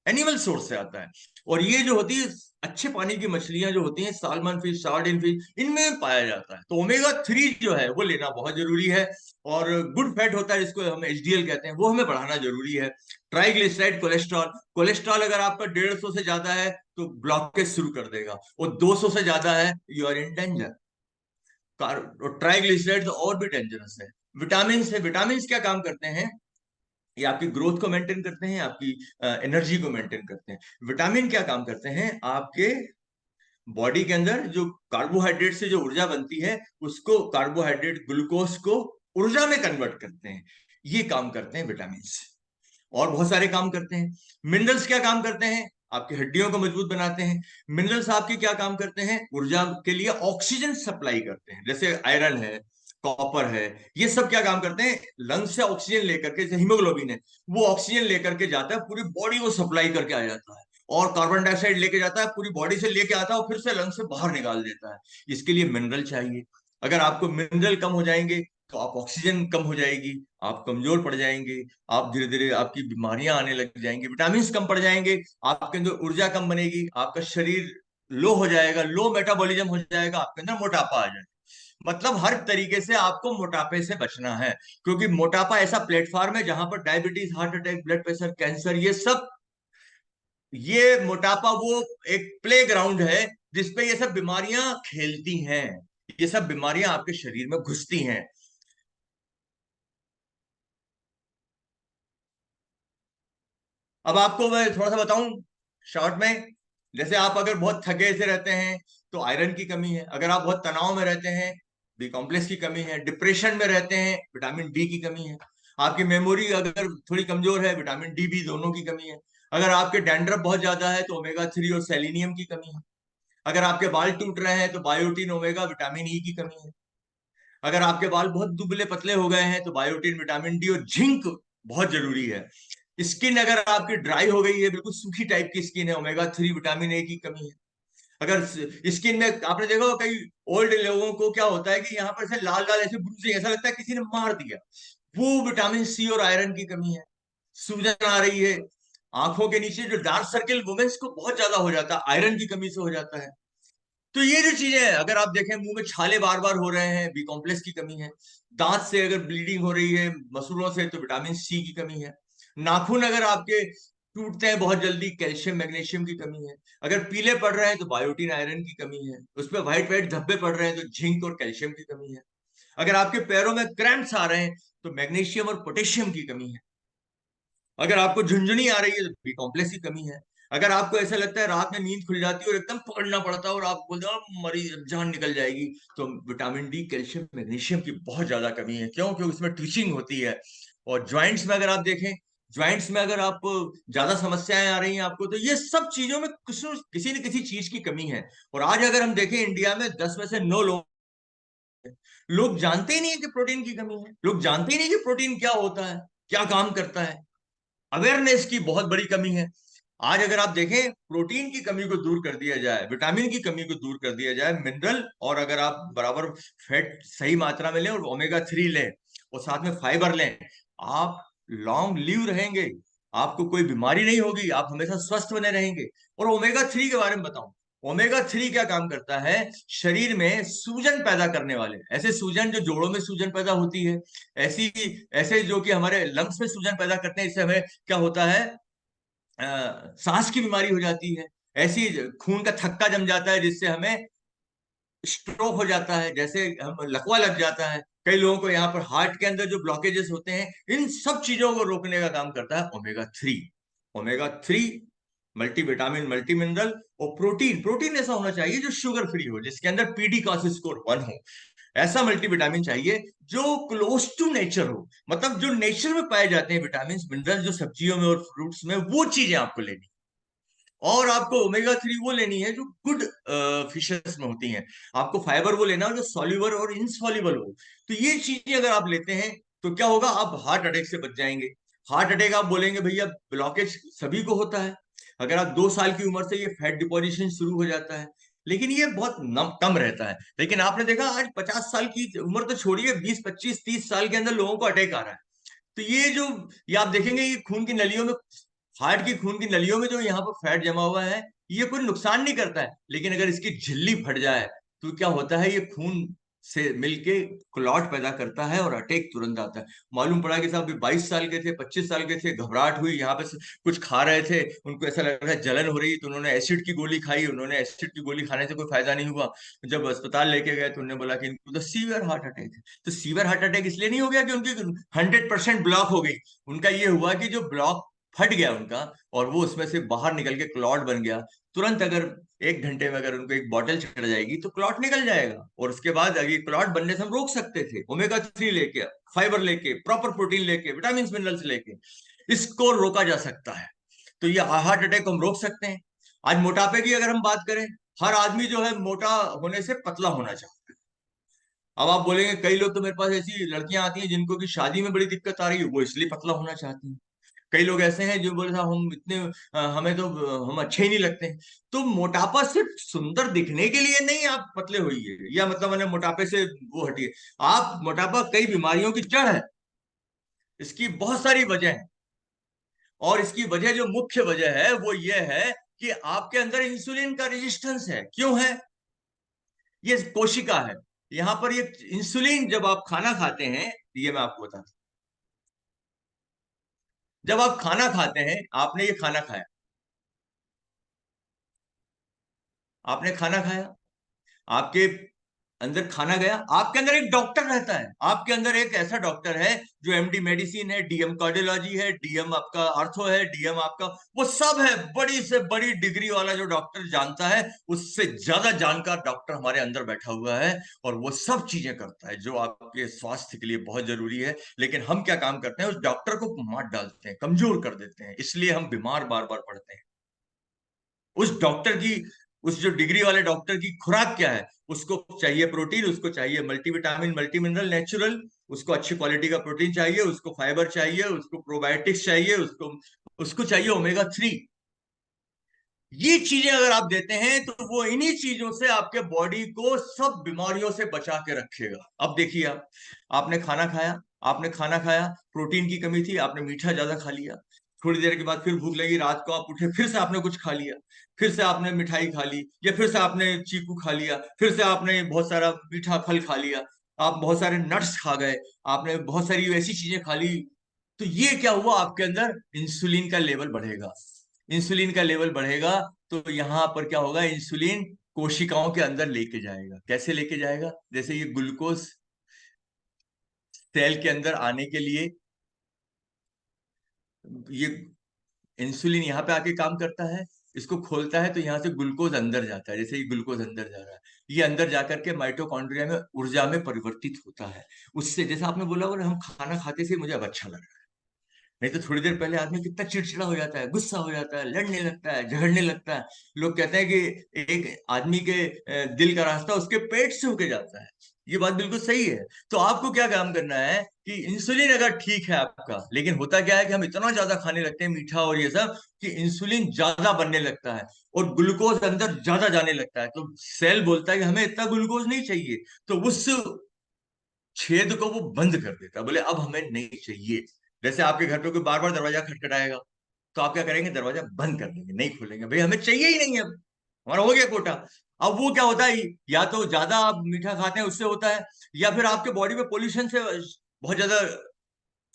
एनिमल सोर्स से आता है। और ये जो होती है, अच्छे पानी की मछलियां जो होती हैं, सालमन फिश, सार्डिन फिश, इनमें पाया जाता है। तो ओमेगा 3 जो है वो लेना बहुत जरूरी है। और गुड फैट होता है, जिसको हम एचडीएल कहते हैं, वो हमें बढ़ाना जरूरी है। ट्राइग्लिसराइड, कोलेस्ट्रॉल, कोलेस्ट्रॉल अगर आपका 150 से ज्यादा है तो ब्लॉकेज शुरू कर देगा, और 200 से ज्यादा है, you are in danger. Triglyceride और भी डेंजरस है। विटामिन है, विटामिन क्या काम करते हैं? ये आपकी ग्रोथ को मेंटेन करते हैं, आपकी एनर्जी को मेंटेन करते हैं। विटामिन क्या काम करते हैं? आपके बॉडी के अंदर जो कार्बोहाइड्रेट से जो ऊर्जा बनती है, उसको, कार्बोहाइड्रेट ग्लूकोज को ऊर्जा में कन्वर्ट करते हैं। ये काम करते हैं विटामिन। और बहुत सारे काम करते हैं। मिनरल्स क्या काम करते हैं? आपकी हड्डियों को मजबूत बनाते हैं। मिनरल्स आपके क्या काम करते हैं? ऊर्जा के लिए ऑक्सीजन सप्लाई करते हैं, जैसे आयरन है, कॉपर है। ये सब क्या काम करते हैं? लंग्स से ऑक्सीजन लेकर के, जैसे हीमोग्लोबिन है, वो ऑक्सीजन लेकर के जाता है, पूरी बॉडी को सप्लाई करके आ जाता है। और कार्बन डाइऑक्साइड लेके जाता है, पूरी बॉडी से लेके आता है, और फिर से लंग्स से बाहर निकाल देता है। इसके लिए मिनरल चाहिए। अगर आपको मिनरल कम हो जाएंगे तो आप, ऑक्सीजन कम हो जाएगी, आप कमजोर पड़ जाएंगे, आप धीरे धीरे आपकी बीमारियां आने लग जाएंगी। विटामिन कम पड़ जाएंगे, आपके अंदर ऊर्जा कम बनेगी, आपका शरीर लो हो जाएगा, लो मेटाबॉलिज्म हो जाएगा, आपके अंदर मोटापा आ जाएगा। मतलब हर तरीके से आपको मोटापे से बचना है। क्योंकि मोटापा ऐसा प्लेटफॉर्म है जहां पर diabetes, heart attack, blood pressure, cancer, ये सब, ये मोटापा वो एक प्ले ग्राउंड है जिसपे ये सब बीमारियां खेलती हैं। ये सब बीमारियां आपके शरीर में घुसती हैं। अब आपको मैं थोड़ा सा बताऊं शॉर्ट में। जैसे आप अगर बहुत थके से रहते हैं तो आयरन की कमी है। अगर आप बहुत तनाव में रहते हैं, बी कॉम्प्लेक्स की कमी है। डिप्रेशन में रहते हैं, विटामिन डी की कमी है। आपकी मेमोरी अगर थोड़ी कमजोर है, विटामिन डी बी दोनों की कमी है। अगर आपके डैंड्रफ बहुत ज्यादा है तो ओमेगा 3 और सेलेनियम की कमी है। अगर आपके बाल टूट रहे हैं तो बायोटीन, ओमेगा, विटामिन ई की कमी है। अगर आपके बाल बहुत दुबले पतले हो गए हैं तो बायोटीन, विटामिन डी और जिंक बहुत जरूरी है। स्किन अगर आपकी ड्राई हो गई है, बिल्कुल सूखी टाइप की स्किन है, ओमेगा 3 विटामिन ए की कमी है। अगर स्किन में आपने देखा होगा कई ओल्ड लोगों को क्या होता है कि यहाँ पर से लाल लाल ऐसे ब्रूसिंग, ऐसा लगता है किसी ने मार दिया, वो विटामिन सी और आयरन की कमी है। सूजन आ रही है, आंखों के नीचे जो डार्क सर्किल वुमेन्स को बहुत ज्यादा हो जाता है, आयरन की कमी से हो जाता है। तो ये जो चीजें हैं, अगर आप देखें मुंह में छाले बार बार हो रहे हैं, बी कॉम्प्लेक्स की कमी है। दांत से अगर ब्लीडिंग हो रही है, मसूड़ों से, तो विटामिन सी की कमी है। नाखून अगर आपके टूटते हैं बहुत जल्दी, कैल्शियम मैग्नीशियम की कमी है। अगर पीले पड़ रहे हैं तो बायोटीन आयरन की कमी है। उस पर व्हाइट व्हाइट धब्बे पड़ रहे हैं तो जिंक और कैल्शियम की कमी है। अगर आपके पैरों में क्रैम्प्स आ रहे हैं तो मैग्नीशियम और पोटेशियम की कमी है। अगर आपको झुंझुनी आ रही है तो बी कॉम्प्लेक्स की कमी है। अगर आपको ऐसा लगता है रात में नींद खुल जाती है और एकदम पकड़ना पड़ता है और आप बोलते हो "अब मरी जान निकल जाएगी", तो विटामिन डी, कैल्शियम, मैग्नीशियम की बहुत ज्यादा कमी है। क्यों? क्योंकि इसमें ट्विचिंग होती है। और ज्वाइंट्स में अगर आप देखें, ज्वाइंट्स में अगर आप ज्यादा समस्याएं आ रही हैं आपको, तो ये सब चीजों में किसी न किसी चीज की कमी है। और आज अगर हम देखें इंडिया में 10 में से 9 लोग जानते ही नहीं है कि प्रोटीन की कमी है। लोग जानते ही नहीं कि प्रोटीन क्या होता है, क्या काम करता है। अवेयरनेस की बहुत बड़ी कमी है। आज अगर आप देखें, प्रोटीन की कमी को दूर कर दिया जाए, विटामिन की कमी को दूर कर दिया जाए, मिनरल, और अगर आप बराबर फैट सही मात्रा में लें और ओमेगा 3 लें और साथ में फाइबर लें, आप लॉन्ग लिव रहेंगे। आपको कोई बीमारी नहीं होगी, आप हमेशा स्वस्थ बने रहेंगे। और ओमेगा 3 के बारे में बताऊं, ओमेगा 3 क्या काम करता है? शरीर में सूजन पैदा करने वाले, ऐसे सूजन जो जोड़ों में सूजन पैदा होती है, ऐसी ऐसे जो कि हमारे लंग्स में सूजन पैदा करते हैं, इससे हमें क्या होता है, सांस की बीमारी हो जाती है। ऐसी खून का थक्का जम जाता है जिससे हमें स्ट्रोक हो जाता है, जैसे हम लकवा लग जाता है। कई लोगों को यहाँ पर हार्ट के अंदर जो ब्लॉकेजेस होते हैं, इन सब चीजों को रोकने का काम करता है omega 3। Omega 3 multi vitamin, multi mineral. और प्रोटीन, प्रोटीन ऐसा होना चाहिए जो शुगर फ्री हो, जिसके अंदर पीडी का स्कोर 1 हो। ऐसा मल्टीविटामिन चाहिए जो क्लोज टू नेचर हो, मतलब जो नेचर में पाए जाते हैं विटामिन मिनरल, जो सब्जियों में और फ्रूट्स में, वो चीजें आपको लेनी। और आपको ओमेगा 3 वो लेनी है जो गुड फिशेस में होती हैं। आपको फाइबर वो लेना है जो सॉल्युबल और इनसॉल्युबल हो। तो ये चीजें अगर आप लेते हैं तो क्या होगा, आप हार्ट अटैक से बच जाएंगे। हार्ट अटैक आप बोलेंगे भैया ब्लॉकेज सभी को होता है। अगर आप 2 साल की उम्र से ये फैट डिपोजिशन शुरू हो जाता है, लेकिन ये बहुत कम रहता है। लेकिन आपने देखा आज 50 साल की उम्र तो छोड़िए, 20, 25, 30 साल के अंदर लोगों को अटैक आ रहा है। तो ये आप देखेंगे, ये खून की नलियों में, हार्ट की खून की नलियों में जो यहाँ पर फैट जमा हुआ है, ये कोई नुकसान नहीं करता है। लेकिन अगर इसकी झिल्ली फट जाए तो क्या होता है, ये खून से मिलके क्लॉट पैदा करता है और अटैक तुरंत आता है। मालूम पड़ा कि साहब 22 साल के थे, 25 साल के थे, घबराहट हुई, यहाँ पे कुछ खा रहे थे, उनको ऐसा लग रहा है जलन हो रही, तो उन्होंने एसिड की गोली खाई। उन्होंने एसिड की गोली खाने से कोई फायदा नहीं हुआ। जब अस्पताल लेके गए तो उन्होंने बोला कि इनको तो सीवियर हार्ट अटैक है। तो सीवियर हार्ट अटैक इसलिए नहीं हो गया कि उनकी 100% ब्लॉक हो गई। उनका ये हुआ कि जो ब्लॉक फट गया उनका, और वो उसमें से बाहर निकल के क्लॉट बन गया। तुरंत अगर 1 घंटे में अगर उनको एक बॉटल चढ़ जाएगी तो क्लॉट निकल जाएगा। और उसके बाद अगर क्लॉट बनने से हम रोक सकते थे, ओमेगा 3 लेके, फाइबर लेके, प्रॉपर प्रोटीन लेके, विटामिन मिनरल्स लेके, इसको रोका जा सकता है। तो ये हार्ट अटैक को हम रोक सकते हैं। आज मोटापे की अगर हम बात करें, हर आदमी जो है मोटा होने से पतला होना चाहता है। अब आप बोलेंगे कई लोग, तो मेरे पास ऐसी लड़कियां आती हैं जिनको की शादी में बड़ी दिक्कत आ रही है, वो इसलिए पतला होना चाहती हैं। कई लोग ऐसे हैं जो बोले साहब हम इतने हमें तो हम अच्छे ही नहीं लगते हैं। तो मोटापा सिर्फ सुंदर दिखने के लिए नहीं आप पतले होइए, या मतलब मैंने मोटापे से वो हटिए। आप मोटापा कई बीमारियों की जड़ है। इसकी बहुत सारी वजह है। और इसकी वजह, जो मुख्य वजह है वो ये है कि आपके अंदर इंसुलिन का रेजिस्टेंस है। क्यों है? ये कोशिका है। यहां पर ये इंसुलिन, जब आप खाना खाते हैं, ये मैं आपको बताता हूं। जब आप खाना खाते हैं, आपने ये खाना खाया, आपने खाना खाया, आपके अंदर खाना गया, आपके अंदर एक डॉक्टर रहता है, आपके अंदर एक ऐसा डॉक्टर है जो एमडी मेडिसिन है, डीएम कार्डियोलॉजी है, डीएम आपका आर्थो है, डीएम आपका वो सब है, बड़ी से बड़ी डिग्री वाला जो डॉक्टर जानता है, उससे ज्यादा जानकार डॉक्टर हमारे अंदर बैठा हुआ है, और वो सब चीजें करता है जो आपके स्वास्थ्य के लिए बहुत जरूरी है। लेकिन हम क्या काम करते हैं, उस डॉक्टर को मार डालते हैं, कमजोर कर देते हैं, इसलिए हम बीमार बार बार पड़ते हैं। उस डॉक्टर की, उस जो डिग्री वाले डॉक्टर की खुराक क्या है, उसको चाहिए प्रोटीन, उसको चाहिए मल्टीविटामिन मल्टी मिनरल नेचुरल, उसको अच्छी क्वालिटी का प्रोटीन चाहिए, उसको फाइबर चाहिए, उसको प्रोबायोटिक्स चाहिए, उसको उसको चाहिए ओमेगा 3। ये चीजें अगर आप देते हैं तो वो इन्हीं चीजों से आपके बॉडी को सब बीमारियों से बचा के रखेगा। अब देखिए, आप आपने खाना खाया, आपने खाना खाया, प्रोटीन की कमी थी, आपने मीठा ज्यादा खा लिया, थोड़ी देर के बाद फिर भूख लगी, रात को आप उठे, फिर से आपने कुछ खा लिया, फिर से आपने मिठाई खा ली, या फिर से आपने चीकू खा लिया, फिर से आपने बहुत सारा मीठा फल खा लिया, आप बहुत सारे नट्स खा गए, आपने बहुत सारी ऐसी चीजें खा ली। तो ये क्या हुआ, आपके अंदर इंसुलिन का लेवल बढ़ेगा। इंसुलिन का लेवल बढ़ेगा तो यहां पर क्या होगा, इंसुलिन कोशिकाओं के अंदर लेके जाएगा। कैसे लेके जाएगा, जैसे ये ग्लूकोज सेल के अंदर आने के लिए, ये इंसुलिन यहाँ पे आके काम करता है, इसको खोलता है, तो यहाँ से ग्लूकोज अंदर जाता है, जैसे ये ग्लूकोज अंदर जा रहा है, ये अंदर जाकर के माइटोकॉन्ड्रिया में ऊर्जा में परिवर्तित होता है। उससे, जैसे आपने बोला, बोले हम खाना खाते से मुझे अब अच्छा लग रहा है, नहीं तो थोड़ी देर पहले आदमी कितना चिड़चिड़ा हो जाता है, गुस्सा हो जाता है, लड़ने लगता है, झगड़ने लगता है। लोग कहते हैं कि एक आदमी के दिल का रास्ता उसके पेट से होके जाता है। ये बात बिल्कुल सही है। तो आपको क्या काम करना है कि इंसुलिन अगर ठीक है आपका, लेकिन होता क्या है कि हम इतना ज्यादा खाने लगते हैं मीठा और ये सब, कि इंसुलिन ज्यादा बनने लगता है और ग्लूकोज अंदर ज्यादा जाने लगता है, तो सेल बोलता है कि हमें इतना ग्लूकोज नहीं चाहिए, तो उस छेद को वो बंद कर देता है, बोले अब हमें नहीं चाहिए। जैसे आपके घर पे कोई बार बार दरवाजा खटखटाएगा, तो आप क्या करेंगे, दरवाजा बंद कर देंगे, नहीं खोलेंगे, भाई हमें चाहिए ही नहीं है, अब हमारा हो गया कोटा। अब वो क्या होता है, या तो ज्यादा आप मीठा खाते हैं उससे होता है, या फिर आपके बॉडी में पोल्यूशन से बहुत ज्यादा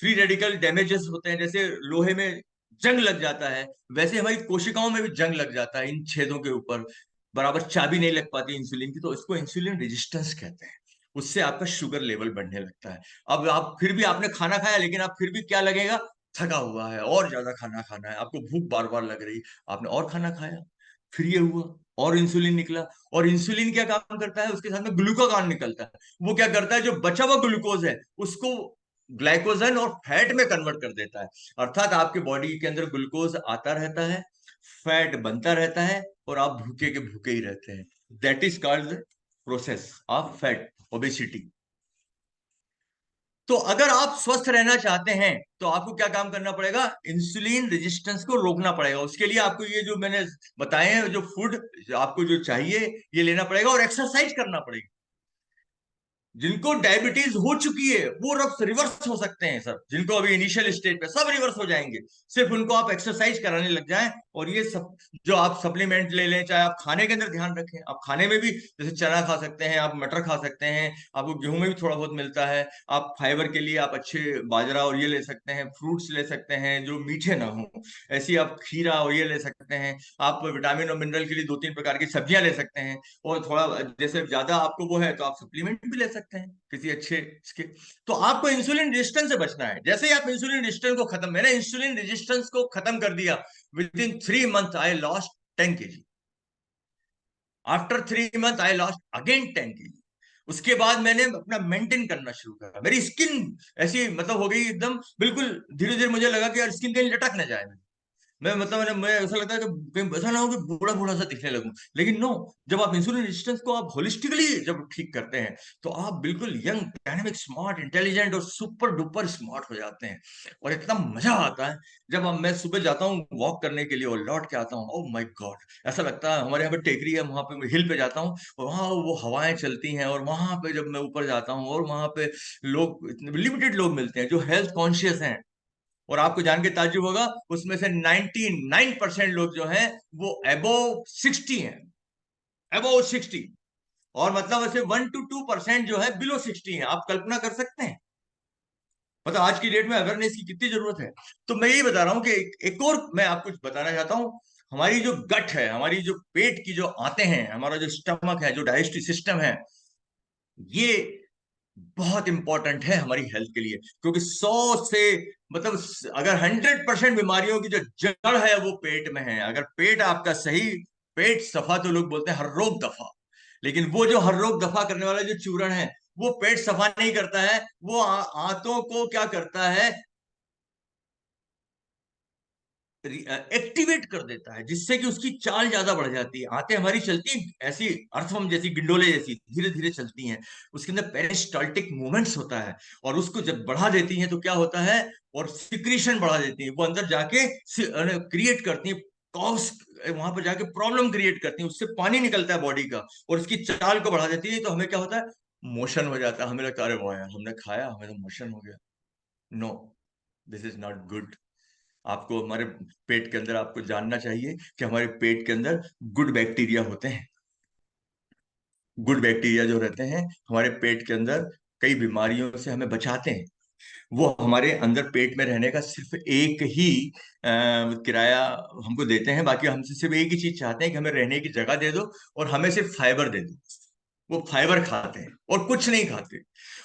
फ्री रेडिकल डैमेजेस होते हैं, जैसे लोहे में जंग लग जाता है, वैसे हमारी कोशिकाओं में भी जंग लग जाता है इन छेदों के ऊपर, बराबर चाबी नहीं लग पाती इंसुलिन की, तो इसको इंसुलिन रेजिस्टेंस कहते हैं। उससे आपका शुगर लेवल बढ़ने लगता है। अब आप फिर भी, आपने खाना खाया, लेकिन आप फिर भी क्या लगेगा, थका हुआ है, और ज्यादा खाना खाना है, आपको भूख बार बार लग रही, आपने और खाना खाया, फिर ये हुआ, और इंसुलिन निकला। और इंसुलिन क्या काम करता है, उसके साथ में ग्लूकागॉन निकलता है, वो क्या करता है, जो बचा हुआ ग्लूकोज है उसको ग्लाइकोजन और फैट में कन्वर्ट कर देता है। अर्थात आपके बॉडी के अंदर ग्लूकोज आता रहता है, फैट बनता रहता है, और आप भूखे के भूखे ही रहते हैं। That is called process of fat obesity. तो अगर आप स्वस्थ रहना चाहते हैं तो आपको क्या काम करना पड़ेगा, इंसुलिन रेजिस्टेंस को रोकना पड़ेगा। उसके लिए आपको ये जो मैंने बताए हैं, जो फूड आपको जो चाहिए, ये लेना पड़ेगा, और एक्सरसाइज करना पड़ेगा। जिनको डायबिटीज हो चुकी है वो रब्स रिवर्स हो सकते हैं सब, जिनको अभी इनिशियल स्टेज पे, सब रिवर्स हो जाएंगे, सिर्फ उनको आप एक्सरसाइज कराने लग जाएं। और ये सब जो आप सप्लीमेंट ले लें, चाहे आप खाने के अंदर ध्यान रखें, आप खाने में भी जैसे चना खा सकते हैं, आप मटर खा सकते हैं, आपको गेहूं में भी थोड़ा बहुत मिलता है, आप फाइबर के लिए आप अच्छे बाजरा और ये ले सकते हैं, फ्रूट्स ले सकते हैं जो मीठे ना हो, ऐसी आप खीरा और ये ले सकते हैं, आप विटामिन और मिनरल के लिए 2-3 प्रकार की सब्जियां ले सकते हैं, और थोड़ा जैसे ज्यादा आपको वो है तो आप सप्लीमेंट भी ले सकते हैं किसी अच्छे इसके। तो आपको इंसुलिन रेजिस्टेंस से बचना है। जैसे ही आप इंसुलिन रेजिस्टेंस को खत्म, मैंने इंसुलिन रेजिस्टेंस को खत्म कर दिया, with in 3 month I lost 10 kg। After 3 month I lost again 10 kg। उसके बाद मैंने अपना मेंटेन करना शुरू करा, मेरी स्किन ऐसी मतलब हो गई एकदम बिल्कुल, धीरे धीरे मुझे लगा कि यार स्किन कहीं लटक ना जाए। मैं मतलब मैं ऐसा लगता है कि कहीं ऐसा ना हो कि बूढ़ा बूढ़ा सा दिखने लगूं। लेकिन नो, जब आप इंसुलिन रेजिस्टेंस को आप होलिस्टिकली जब ठीक करते हैं, तो आप बिल्कुल यंग, डायनेमिक, स्मार्ट, इंटेलिजेंट और सुपर डुपर स्मार्ट हो जाते हैं। और इतना मजा आता है जब मैं सुबह जाता हूँ वॉक करने के लिए और लौट के आता हूँ, ओह माय गॉड, ऐसा लगता है हमारे यहाँ पे टेकरी है, वहां पे हिल पे जाता हूँ, और वहां वो हवाएं चलती हैं, और वहां पे जब मैं ऊपर जाता हूँ और वहां पे लोग, लिमिटेड लोग मिलते हैं जो हेल्थ कॉन्शियस हैं। और आपको जान के ताज्जुब होगा, उसमें से 99% लोग जो हैं वो अबोव 60 हैं, अबोव 60। और मतलब ऐसे 1 to 2% जो है बिलो 60 है। आप कल्पना कर सकते हैं, मतलब आज की डेट में अवेयरनेस की कितनी जरूरत है। तो मैं यही बता रहा हूँ कि एक और मैं आपको बताना चाहता हूँ। हमारी जो गट है, हमारी जो पेट की जो आते हैं, हमारा जो स्टमक है, जो डाइजेस्टिव सिस्टम है, ये बहुत इंपॉर्टेंट है हमारी हेल्थ के लिए, क्योंकि 100 से मतलब अगर 100% बीमारियों की जो जड़ है वो पेट में है। अगर पेट आपका सही, पेट सफा तो लोग बोलते हैं हर रोग दफा, लेकिन वो जो हर रोग दफा करने वाला जो चूर्ण है वो पेट सफा नहीं करता है, वो आंतों को क्या करता है, एक्टिवेट कर देता है, जिससे कि उसकी चाल ज्यादा बढ़ जाती है। आंतें हमारी चलती ऐसी अर्थवर्म जैसी, गिंडोले जैसी धीरे धीरे चलती हैं, उसके अंदर पेरिस्टाल्टिक मूवमेंट्स होता है, और उसको जब बढ़ा देती हैं तो क्या होता है, और सिक्रीशन बढ़ा देती है, वो अंदर जाके क्रिएट करती है कॉज, वहां पर जाके प्रॉब्लम क्रिएट करती है, उससे पानी निकलता है बॉडी का और उसकी चाल को बढ़ा देती है। तो हमें क्या होता है, मोशन हो जाता है, हमें लगता है अरे वाह यार हमने खाया हमें तो मोशन हो गया। No, this is not good. आपको हमारे पेट के अंदर आपको जानना चाहिए कि हमारे पेट के अंदर गुड बैक्टीरिया होते हैं। गुड बैक्टीरिया जो रहते हैं हमारे पेट के अंदर, कई बीमारियों से हमें बचाते हैं। वो हमारे अंदर पेट में रहने का सिर्फ एक ही किराया हमको देते हैं, बाकी हमसे सिर्फ एक ही चीज चाहते हैं कि हमें रहने की जगह दे दो और हमें सिर्फ फाइबर दे दो। वो फाइबर खाते हैं और कुछ नहीं खाते,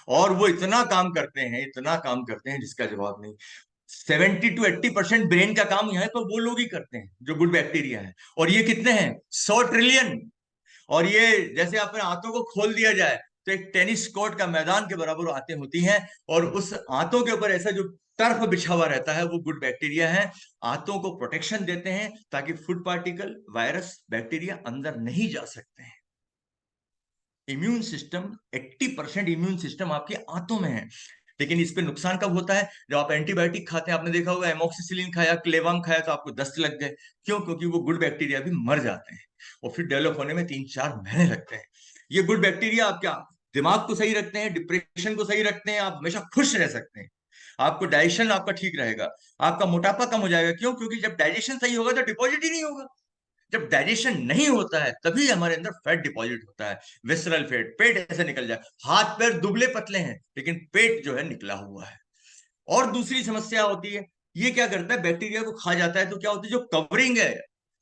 और वो इतना काम करते हैं, इतना काम करते हैं जिसका जवाब नहीं। 70 to 80% ब्रेन का काम यहाँ पर वो लोग ही करते हैं जो गुड बैक्टीरिया है। और ये कितने हैं, 100 ट्रिलियन। और ये जैसे अपने आंतों को खोल दिया जाए तो एक टेनिस कोर्ट का मैदान के बराबर आंतें होती हैं, और उस आंतों के ऊपर ऐसा जो टर्फ बिछा हुआ रहता है वो गुड बैक्टीरिया है। आंतों को प्रोटेक्शन देते हैं ताकि फूड पार्टिकल, वायरस, बैक्टीरिया अंदर नहीं जा सकते हैं। इम्यून सिस्टम, 80% इम्यून सिस्टम आपके आंतों में है। लेकिन इस पे नुकसान कब होता है, जब आप एंटीबायोटिक खाते हैं। आपने देखा होगा एमोक्सिसिलिन खाया, क्लेवाम खाया तो आपको दस्त लग गए। क्यों? क्योंकि वो गुड बैक्टीरिया भी मर जाते हैं और फिर डेवलप होने में 3-4 महीने लगते हैं। ये गुड बैक्टीरिया आपके दिमाग को सही रखते हैं, डिप्रेशन को सही रखते हैं, आप हमेशा खुश रह सकते हैं, आपको डाइजेशन आपका ठीक रहेगा, आपका मोटापा कम हो जाएगा। क्यों? क्योंकि जब डाइजेशन सही होगा तो डिपॉजिट ही नहीं होगा। जब डाइजेशन नहीं होता है तभी हमारे अंदर फैट डिपॉजिट होता है, विसरल फैट। पेट ऐसे निकल जाए, हाथ पैर दुबले पतले हैं लेकिन पेट जो है निकला हुआ है। और दूसरी समस्या होती है, ये क्या करता है, बैक्टीरिया को खा जाता है तो क्या होती है, जो कवरिंग है,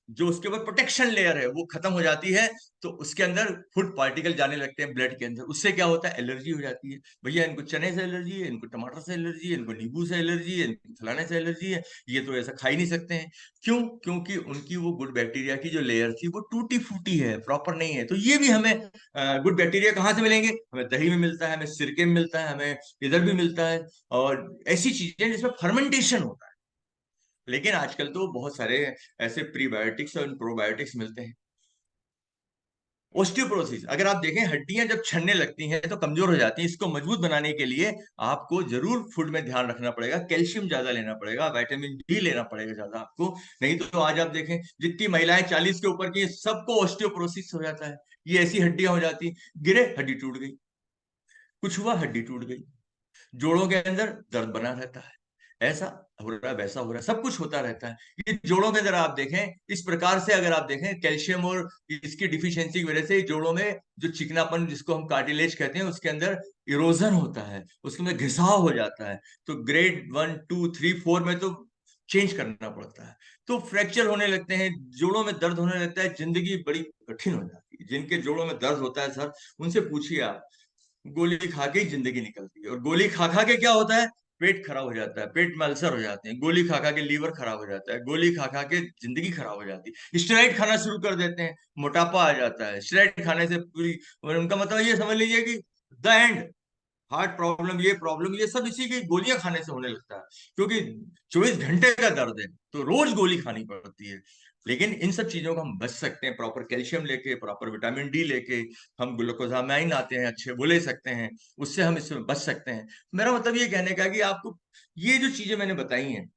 जो उसके ऊपर प्रोटेक्शन लेयर है वो खत्म हो जाती है, तो उसके अंदर फूड पार्टिकल जाने लगते हैं ब्लड के अंदर। उससे क्या होता है, एलर्जी हो जाती है। भैया इनको चने से एलर्जी है, इनको टमाटर से एलर्जी है, इनको नींबू से एलर्जी है, इनको फलाने से एलर्जी है, ये तो ऐसा खा ही नहीं सकते हैं। क्यों? क्योंकि उनकी वो गुड बैक्टीरिया की जो लेयर थी वो टूटी फूटी है, प्रॉपर नहीं है। तो ये भी हमें गुड बैक्टीरिया कहाँ से मिलेंगे, हमें दही में मिलता है, हमें सिरके में मिलता है, हमें इधर भी मिलता है, और ऐसी चीजें जिसमें फर्मेंटेशन होता है। लेकिन आजकल तो बहुत सारे ऐसे प्रीबायोटिक्स और प्रोबायोटिक्स मिलते हैं। ओस्टियोपोरोसिस, अगर आप देखें हड्डियां जब छड़ने लगती हैं तो कमजोर हो जाती हैं। इसको मजबूत बनाने के लिए आपको जरूर फूड में ध्यान रखना पड़ेगा, कैल्शियम ज्यादा लेना पड़ेगा, विटामिन डी लेना पड़ेगा ज्यादा आपको। नहीं तो आज आप देखें जितनी महिलाएं 40 के ऊपर की सबको ओस्टियोपोरोसिस हो जाता है। ये ऐसी हड्डियां हो जाती, गिरे हड्डी टूट गई, कुछ हुआ हड्डी टूट गई, जोड़ों के अंदर दर्द बना रहता है, ऐसा हो रहा है वैसा हो रहा है, सब कुछ होता रहता है। ये जोड़ों के अंदर आप देखें इस प्रकार से, अगर आप देखें कैल्शियम और इसकी डिफिशियंसी की वजह से जोड़ों में जो चिकनापन जिसको हम कार्टिलेज कहते हैं उसके अंदर इरोजन होता है, उसके अंदर घिसाव हो जाता है। तो ग्रेड 1, 2, 3, 4 में तो चेंज करना पड़ता है, तो फ्रैक्चर होने लगते हैं, जोड़ों में दर्द होने लगता है, जिंदगी बड़ी कठिन हो जाती है। जिनके जोड़ों में दर्द होता है सर, उनसे पूछिए आप, गोली खा के ही जिंदगी निकलती है। और गोली खा खा के क्या होता है, पेट खराब हो जाता है, पेट में अल्सर हो जाते हैं, गोली खा खा के लीवर खराब हो जाता है, गोली खा खा के जिंदगी खराब हो जाती है। स्टेरॉइड खाना शुरू कर देते हैं, मोटापा आ जाता है स्टेरॉइड खाने से पूरी। उनका मतलब ये समझ लीजिए कि द एंड, हार्ट प्रॉब्लम ये सब इसी की गोलियां खाने से होने लगता है, क्योंकि 24 घंटे का दर्द है तो रोज गोली खानी पड़ती है। लेकिन इन सब चीजों को हम बच सकते हैं, प्रॉपर कैल्शियम लेके, प्रॉपर विटामिन डी लेके, हम ग्लूकोजामाइन आते हैं अच्छे वो ले सकते हैं, उससे हम इससे बच सकते हैं। मेरा मतलब ये कहने का है कि आपको ये जो चीजें मैंने बताई हैं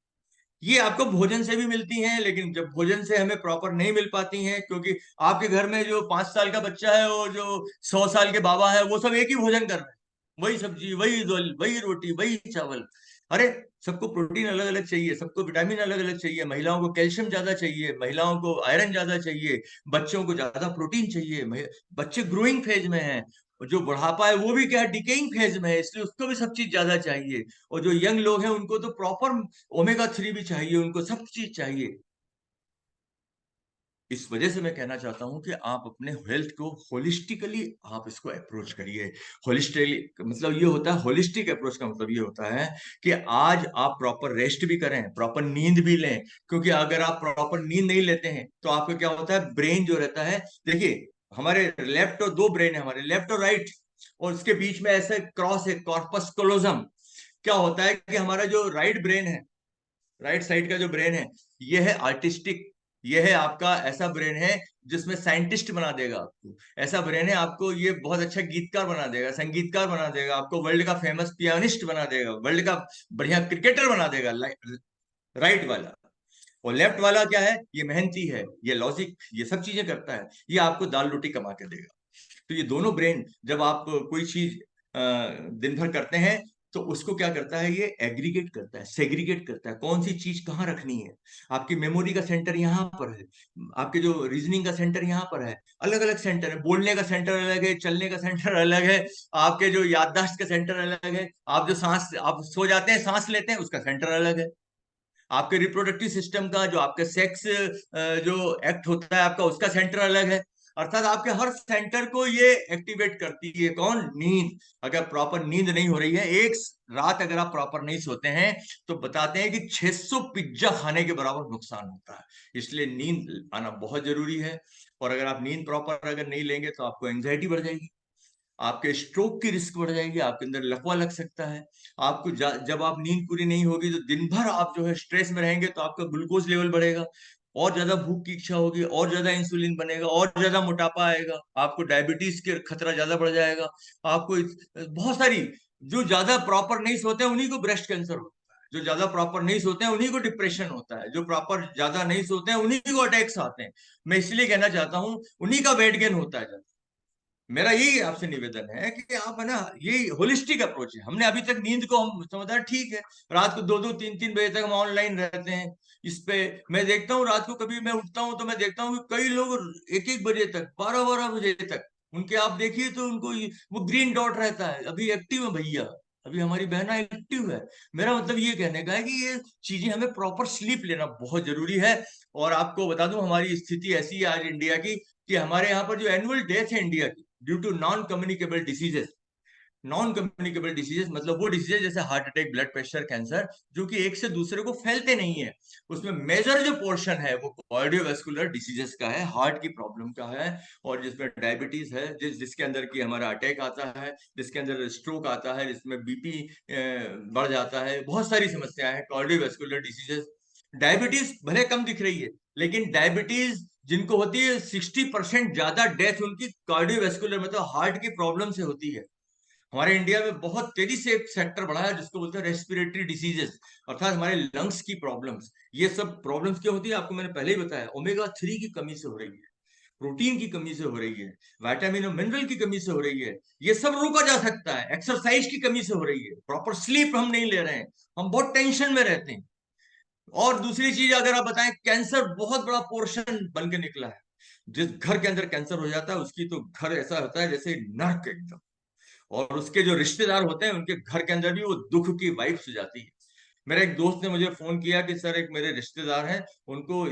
ये आपको भोजन से भी मिलती हैं, लेकिन जब भोजन से हमें प्रॉपर नहीं मिल पाती हैं, क्योंकि आपके घर में जो 5 साल का बच्चा है और जो 100 साल के बाबा है वो सब एक ही भोजन कर रहे हैं, वही सब्जी, वही दाल, वही रोटी, वही चावल। अरे सबको प्रोटीन अलग अलग चाहिए, सबको विटामिन अलग अलग चाहिए, महिलाओं को कैल्शियम ज्यादा चाहिए, महिलाओं को आयरन ज्यादा चाहिए, बच्चों को ज्यादा प्रोटीन चाहिए, बच्चे ग्रोइंग फेज में हैं, और जो बुढ़ापा है वो भी क्या है, डिकेइंग फेज में है, इसलिए उसको भी सब चीज ज्यादा चाहिए। और जो यंग लोग हैं उनको तो प्रॉपर ओमेगा 3 भी चाहिए, उनको सब चीज चाहिए। इस वजह से मैं कहना चाहता हूं कि आप अपने हेल्थ को होलिस्टिकली आप इसको अप्रोच करिए। होलिस्टिकली मतलब ये होता है, होलिस्टिक अप्रोच का मतलब ये होता है कि आज आप प्रॉपर रेस्ट भी करें, प्रॉपर नींद भी लें, क्योंकि अगर आप प्रॉपर नींद नहीं लेते हैं तो आपको क्या होता है, ब्रेन जो रहता है, देखिए हमारे लेफ्ट और दो ब्रेन है, हमारे लेफ्ट और राइट, और उसके बीच में ऐसे क्रॉस है, कॉर्पस कोलोजम। क्या होता है कि हमारा जो राइट ब्रेन है, राइट साइड का जो ब्रेन है, ये है आर्टिस्टिक, ये है आपका ऐसा ब्रेन है जिसमें साइंटिस्ट बना देगा आपको, ऐसा ब्रेन है आपको ये बहुत अच्छा गीतकार बना देगा, संगीतकार बना देगा आपको, वर्ल्ड का फेमस पियानिस्ट बना देगा, वर्ल्ड का बढ़िया क्रिकेटर बना देगा, राइट वाला। और लेफ्ट वाला क्या है, ये मेहनती है, ये लॉजिक, ये सब चीजें करता है, ये आपको दाल रोटी कमा के देगा। तो ये दोनों ब्रेन जब आप कोई चीज दिन भर करते हैं तो उसको क्या करता है, ये एग्रीगेट करता है, सेग्रीगेट करता है, कौन सी चीज कहाँ रखनी है। आपकी मेमोरी का सेंटर यहाँ पर है, आपके जो रीजनिंग का सेंटर यहाँ पर है, अलग अलग सेंटर है, बोलने का सेंटर अलग है, चलने का सेंटर अलग है, आपके जो याददाश्त का सेंटर अलग है, आप जो सांस, आप सो जाते हैं सांस लेते हैं उसका सेंटर अलग है, आपके रिप्रोडक्टिव सिस्टम का जो आपके सेक्स जो एक्ट होता है आपका, उसका सेंटर अलग है। अर्थात आपके हर सेंटर को ये एक्टिवेट करती है कौन, नींद। अगर प्रॉपर नींद नहीं हो रही है, एक रात अगर आप प्रॉपर नहीं सोते हैं तो बताते हैं कि 600 पिज्जा खाने के बराबर नुकसान होता है। इसलिए नींद आना बहुत जरूरी है। और अगर आप नींद प्रॉपर अगर नहीं लेंगे तो आपको एंग्जाइटी बढ़ जाएगी, आपके स्ट्रोक की रिस्क बढ़ जाएगी, आपके अंदर लकवा लग सकता है। आपको जब आप नींद पूरी नहीं होगी तो दिन भर आप जो है स्ट्रेस में रहेंगे, तो आपका ग्लूकोज लेवल बढ़ेगा, और ज्यादा भूख की इच्छा होगी, और ज्यादा इंसुलिन बनेगा, और ज्यादा मोटापा आएगा, आपको डायबिटीज के खतरा ज्यादा बढ़ जाएगा। आपको बहुत सारी, जो ज्यादा प्रॉपर नहीं सोते हैं उन्हीं को ब्रेस्ट कैंसर होता है, जो ज्यादा प्रॉपर नहीं सोते हैं उन्हीं को डिप्रेशन होता है, जो प्रॉपर ज्यादा नहीं सोते हैं उन्हीं को अटैक्स आते हैं। मैं इसलिए कहना चाहता हूँ उन्हीं का वेट गेन होता है। मेरा यही आपसे निवेदन है कि आप है ना, ये होलिस्टिक अप्रोच है। हमने अभी तक नींद को हम समझा ठीक है, रात को 2-2 3-3 बजे तक हम ऑनलाइन रहते हैं इस पे। मैं देखता हूँ रात को कभी मैं उठता हूँ तो मैं देखता हूँ कि कई लोग 1-1 बजे तक, 12-12 बजे तक उनके, आप देखिए तो उनको वो ग्रीन डॉट रहता है, अभी एक्टिव है भैया, अभी हमारी बहना एक्टिव है। मेरा मतलब ये कहने का है कि ये चीजें हमें प्रॉपर स्लीप लेना बहुत जरूरी है। और आपको बता दूं हमारी स्थिति ऐसी है आज इंडिया की, कि हमारे यहाँ पर जो एनुअल डेथ है इंडिया की due to non communicable diseases, non communicable diseases मतलब वो डिसीजेस जैसे heart attack, blood pressure, cancer, जो कि एक से दूसरे को फैलते नहीं है, उसमें मेजर जो पोर्शन है वो कार्डियोवैस्कुलर डिसीजेस का है, हार्ट की प्रॉब्लम का है। और जिसमें डायबिटीज है, जिसके अंदर की हमारा अटैक आता है, जिसके अंदर स्ट्रोक आता है, जिसमें बीपी बढ़ जाता है, बहुत सारी समस्याएं हैं कार्डियोवैस्कुलर डिसीजेस। डायबिटीज भले कम दिख रही है, लेकिन डायबिटीज जिनको होती है 60% ज्यादा डेथ उनकी कार्डियोवैस्कुलर मतलब हार्ट की प्रॉब्लम से होती है। हमारे इंडिया में बहुत तेजी से एक सेक्टर बढ़ा है जिसको बोलते हैं रेस्पिरेटरी डिसीजेस, अर्थात हमारे लंग्स की प्रॉब्लम्स। ये सब प्रॉब्लम्स क्यों होती है आपको मैंने पहले ही बताया, ओमेगा 3 की कमी से हो रही है, प्रोटीन की कमी से हो रही है, विटामिन और मिनरल की कमी से हो रही है। ये सब रोका जा सकता है, एक्सरसाइज की कमी से हो रही है, प्रॉपर स्लीप हम नहीं ले रहे हैं, हम बहुत टेंशन में रहते हैं। और दूसरी चीज अगर आप बताएं, कैंसर बहुत बड़ा पोर्शन बन के निकला है। जिस घर के अंदर कैंसर हो जाता है उसकी तो घर ऐसा होता है जैसे नर्क एकदम। और उसके जो रिश्तेदार होते हैं उनके घर के अंदर भी वो दुख की वाइब्स हो जाती है। मेरे एक दोस्त ने मुझे फोन किया कि सर एक मेरे रिश्तेदार हैं, उनको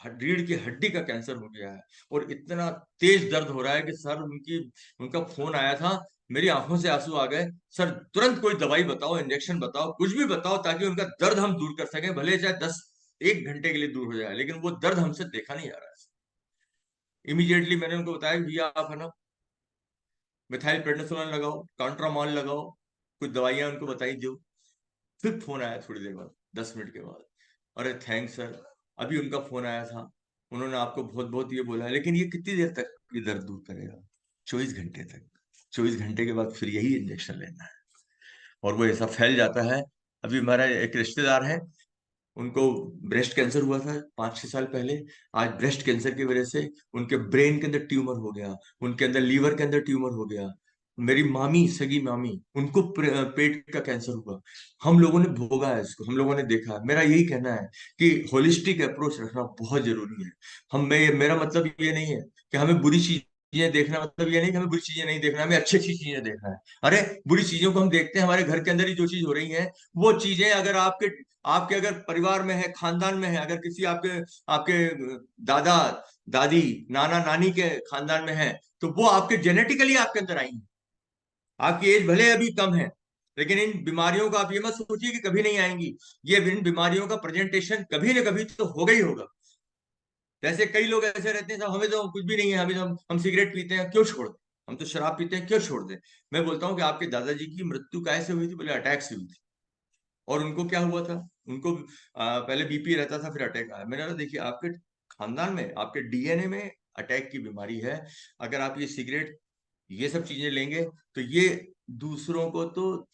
रीढ़ की हड्डी का कैंसर हो गया है, और इतना तेज दर्द हो रहा है कि सर उनकी, उनका फोन आया था, मेरी आंखों से आंसू आ गए। सर तुरंत कोई दवाई बताओ, इंजेक्शन बताओ, कुछ भी बताओ ताकि उनका दर्द हम दूर कर सकें, भले चाहे 1 घंटे के लिए दूर हो जाए, लेकिन वो दर्द हमसे देखा नहीं जा रहा है। इमीडिएटली मैंने उनको बताया कि भैया आप है ना मिथाइल प्रेडनिसोलोन लगाओ, कांट्रामॉल लगाओ, कुछ दवाइयां उनको बताई जो। फिर फोन आया थोड़ी देर बाद, 10 मिनट के बाद, अरे थैंक्स सर, अभी उनका फोन आया था, उन्होंने आपको बहुत बहुत ये बोला है, लेकिन ये कितनी देर तक ये दर्द दूर करेगा, 24 घंटे तक, 24 घंटे के बाद फिर यही इंजेक्शन लेना है। और वो ऐसा फैल जाता है। अभी हमारा एक रिश्तेदार है, उनको ब्रेस्ट कैंसर हुआ था 5-6 साल पहले। आज ब्रेस्ट कैंसर की वजह से उनके ब्रेन के अंदर ट्यूमर हो गया, उनके अंदर लीवर के अंदर ट्यूमर हो गया। मेरी मामी, सगी मामी, उनको पेट का कैंसर हुआ। हम लोगों ने भोगा है इसको, हम लोगों ने देखा है। मेरा यही कहना है कि होलिस्टिक अप्रोच रखना बहुत जरूरी है। मेरा मतलब ये नहीं है कि हमें बुरी चीज चीजें देखना मतलब ये नहीं कि हमें बुरी चीजें नहीं देखना, हमें अच्छी अच्छी चीजें देखना है। अरे बुरी चीजों को हम देखते हैं, हमारे घर के अंदर ही जो चीज हो रही है वो चीजें अगर आपके आपके अगर परिवार में है, खानदान में है, अगर किसी आपके आपके दादा दादी नाना नानी के खानदान में है, तो वो आपके जेनेटिकली आपके अंदर आई है। आपकी एज भले अभी कम है, लेकिन इन बीमारियों का आप ये मत सोचिए कि कभी नहीं आएंगी। ये इन बीमारियों का प्रेजेंटेशन कभी ना कभी तो होगा ही होगा। जैसे कई लोग ऐसे रहते हैं, साहब हमें तो कुछ भी नहीं है, हमें तो हम सिगरेट पीते हैं क्यों छोड़ दें, हम तो शराब पीते हैं क्यों छोड़ दें। मैं बोलता हूँ कि आपके दादाजी की मृत्यु कैसे हुई थी? बोले अटैक से हुई थी। और उनको क्या हुआ था? उनको पहले बीपी रहता था, फिर अटैक आया। मैंने कहा देखिए आपके खानदान में, आपके डीएनए में अटैक की बीमारी है। अगर आप ये सिगरेट ये सब चीजें लेंगे तो ये दूसरों को तो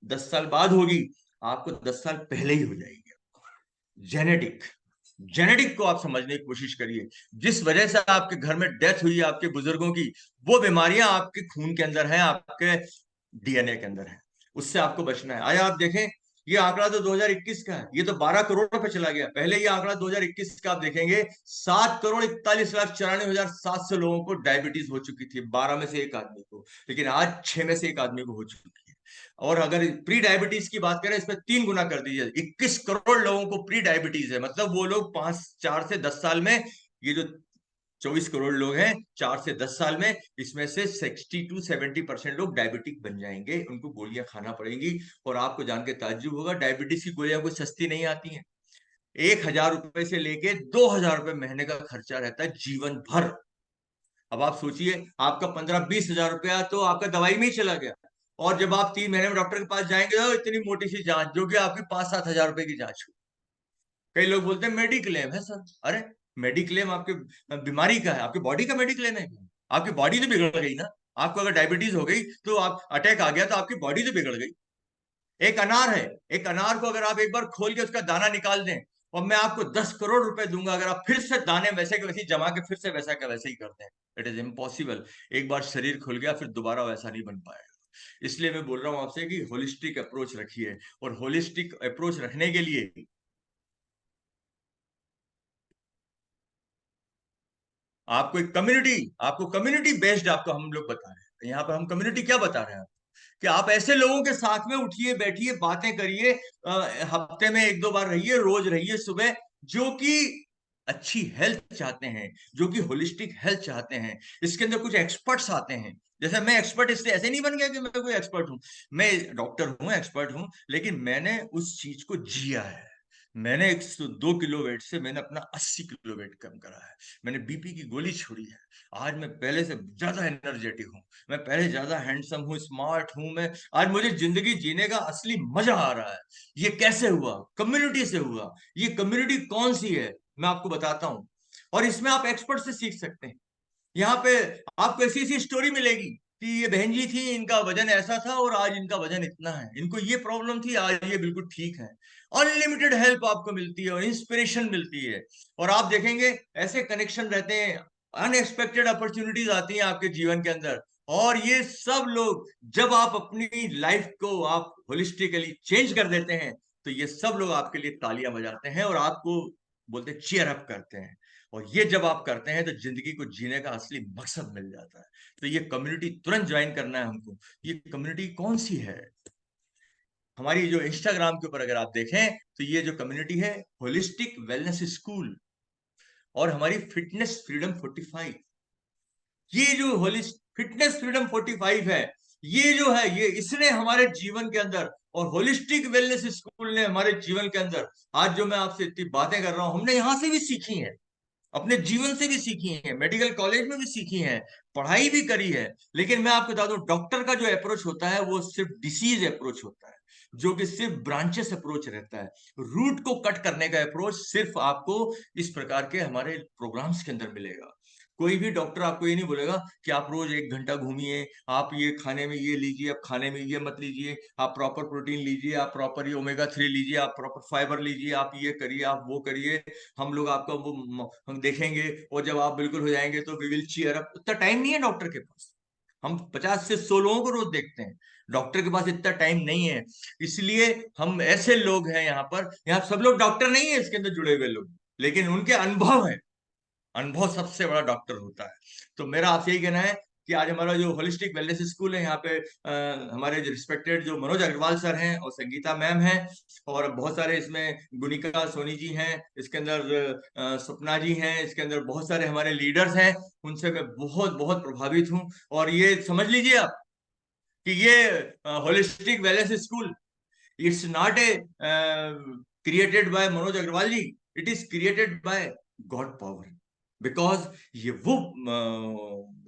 10 साल बाद होगी, आपको 10 साल पहले ही हो जाएगी। जेनेटिक जेनेटिक को आप समझने की कोशिश करिए। जिस वजह से आपके घर में डेथ हुई है आपके बुजुर्गों की, वो बीमारियां आपके खून के अंदर हैं, आपके डीएनए के अंदर है। उससे आपको बचना है। आया आप देखें, ये आंकड़ा तो 2021 का है, ये तो 12 करोड़ पे चला गया। पहले ये आंकड़ा 2021 का आप देखेंगे 7,41,94,700 लोगों को डायबिटीज हो चुकी थी, 12 में से एक आदमी को। लेकिन आज 6 में से एक आदमी को हो चुकी है। और अगर प्री डायबिटीज की बात करें, इसमें 3 गुना कर दीजिए, 21 करोड़ लोगों को प्री डायबिटीज है। मतलब वो लोग 4 से 10 साल में, ये जो 24 करोड़ लोग हैं, 4 से 10 साल में इसमें से 60 to 70% लोग डायबिटिक बन जाएंगे, उनको गोलियां खाना पड़ेंगी। और आपको जान के ताज्जुब होगा, डायबिटीज की गोलियां कोई सस्ती नहीं आती हैं। 1,000 रुपए से लेके 2,000 रुपए महीने का खर्चा रहता है जीवन भर। अब आप सोचिए, आपका 15-20 हजार रुपया तो आपका दवाई में ही चला गया। और जब आप 3 महीने में डॉक्टर के पास जाएंगे तो इतनी मोटी सी जांच, जो कि आपकी 5-7 हजार रुपए की जांच हो। कई लोग बोलते हैं मेडिक्लेम है सर। अरे मेडिक्लेम आपके बीमारी का है, आपकी बॉडी का मेडिक्लेम है क्या? आपकी बॉडी तो बिगड़ गई ना। आपको अगर डायबिटीज हो गई तो आप अटैक आ गया तो आपकी बॉडी तो बिगड़ गई। एक अनार है, एक अनार को अगर आप एक बार खोल के उसका दाना निकाल दें, और मैं आपको 10 करोड़ रुपए दूंगा अगर आप फिर से दाने वैसे के वैसे ही जमा के फिर से वैसा का वैसे ही कर दें। It is impossible. एक बार शरीर खुल गया फिर दोबारा वैसा नहीं बन पाएगा। इसलिए मैं बोल रहा हूं आपसे कि होलिस्टिक अप्रोच रखिए। और होलिस्टिक अप्रोच रखने के लिए आपको कम्युनिटी बेस्ड आपको हम लोग बता रहे हैं। यहाँ पर हम कम्युनिटी क्या बता रहे हैं कि आप ऐसे लोगों के साथ में उठिए बैठिए बातें करिए, हफ्ते में 1-2 बार रहिए, रोज रहिए सुबह, जो कि अच्छी हेल्थ चाहते हैं, जो कि होलिस्टिक हेल्थ चाहते हैं। इसके अंदर कुछ एक्सपर्ट्स आते हैं। जैसे मैं एक्सपर्ट इसलिए ऐसे नहीं बन गया कि मैं कोई एक्सपर्ट हूं। मैं डॉक्टर हूं, एक्सपर्ट हूं, लेकिन मैंने उस चीज को जिया है। मैंने 102 किलो वेट से मैंने अपना 80 किलो वेट कम करा है। मैंने बीपी की गोली छोड़ी है। आज मैं पहले से ज्यादा एनर्जेटिक हूँ, मैं पहले ज्यादा हैंडसम हूँ, स्मार्ट हूँ। मैं आज मुझे जिंदगी जीने का असली मजा आ रहा है। ये कैसे हुआ? कम्युनिटी से हुआ। ये कम्युनिटी कौन सी है मैं आपको बताता हूँ। और इसमें आप एक्सपर्ट से सीख सकते हैं। यहाँ पे आपको ऐसी ऐसी स्टोरी मिलेगी कि ये बहन जी थी, इनका वजन ऐसा था और आज इनका वजन इतना है, इनको ये प्रॉब्लम थी, आज ये बिल्कुल ठीक है। अनलिमिटेड हेल्प आपको मिलती है और इंस्पिरेशन मिलती है। और आप देखेंगे ऐसे कनेक्शन रहते हैं, अनएक्सपेक्टेड अपॉर्चुनिटीज आती हैं आपके जीवन के अंदर। और ये सब लोग, जब आप अपनी लाइफ को आप होलिस्टिकली चेंज कर देते हैं, तो ये सब लोग आपके लिए तालियां बजाते हैं और आपको बोलते चीयर अप करते हैं। और ये जब आप करते हैं तो जिंदगी को जीने का असली मकसद मिल जाता है। तो ये कम्युनिटी तुरंत ज्वाइन करना है हमको। ये कम्युनिटी कौन सी है? हमारी जो इंस्टाग्राम के ऊपर अगर आप देखें तो ये जो कम्युनिटी है, होलिस्टिक वेलनेस स्कूल, और हमारी फिटनेस फ्रीडम 45। ये जो होलिस्ट फिटनेस फ्रीडम 45 है, ये जो है, ये इसने हमारे जीवन के अंदर, और होलिस्टिक वेलनेस स्कूल ने हमारे जीवन के अंदर, आज जो मैं आपसे इतनी बातें कर रहा हूं, हमने यहां से भी सीखी है, अपने जीवन से भी सीखी हैं, मेडिकल कॉलेज में भी सीखी हैं, पढ़ाई भी करी है। लेकिन मैं आपको बता दूं, डॉक्टर का जो अप्रोच होता है वो सिर्फ डिसीज अप्रोच होता है, जो कि सिर्फ ब्रांचेस अप्रोच रहता है। रूट को कट करने का अप्रोच सिर्फ आपको इस प्रकार के हमारे प्रोग्राम्स के अंदर मिलेगा। कोई भी डॉक्टर आपको ये नहीं बोलेगा कि आप रोज 1 घंटा घूमिए, आप ये खाने में ये लीजिए, आप खाने में ये मत लीजिए, आप प्रॉपर प्रोटीन लीजिए, आप प्रॉपर ये ओमेगा 3 लीजिए, आप प्रॉपर फाइबर लीजिए, आप ये करिए, आप वो करिए, हम लोग आपका वो हम देखेंगे, और जब आप बिल्कुल हो जाएंगे तो वी विल चीयर अप। उतना टाइम नहीं है डॉक्टर के पास। हम 50 से 100 लोगों को रोज देखते हैं, डॉक्टर के पास इतना टाइम नहीं है। इसलिए हम ऐसे लोग हैं यहाँ पर, यहाँ सब लोग डॉक्टर नहीं है इसके अंदर जुड़े हुए लोग, लेकिन उनके अनुभव है, अनुभव सबसे बड़ा डॉक्टर होता है। तो मेरा आपसे यही कहना है कि आज हमारा जो होलिस्टिक वेलनेस स्कूल है, यहाँ पे हमारे जो रिस्पेक्टेड जो मनोज अग्रवाल सर हैं और संगीता मैम हैं, और बहुत सारे इसमें गुनिका सोनी जी हैं, इसके अंदर सपना जी हैं, इसके अंदर बहुत सारे हमारे लीडर्स हैं, उनसे मैं बहुत बहुत प्रभावित हूँ। और ये समझ लीजिए आप कि ये holistic wellness school, it's not a created by Manoj Agarwal ji, it is created by God power. Because ये वो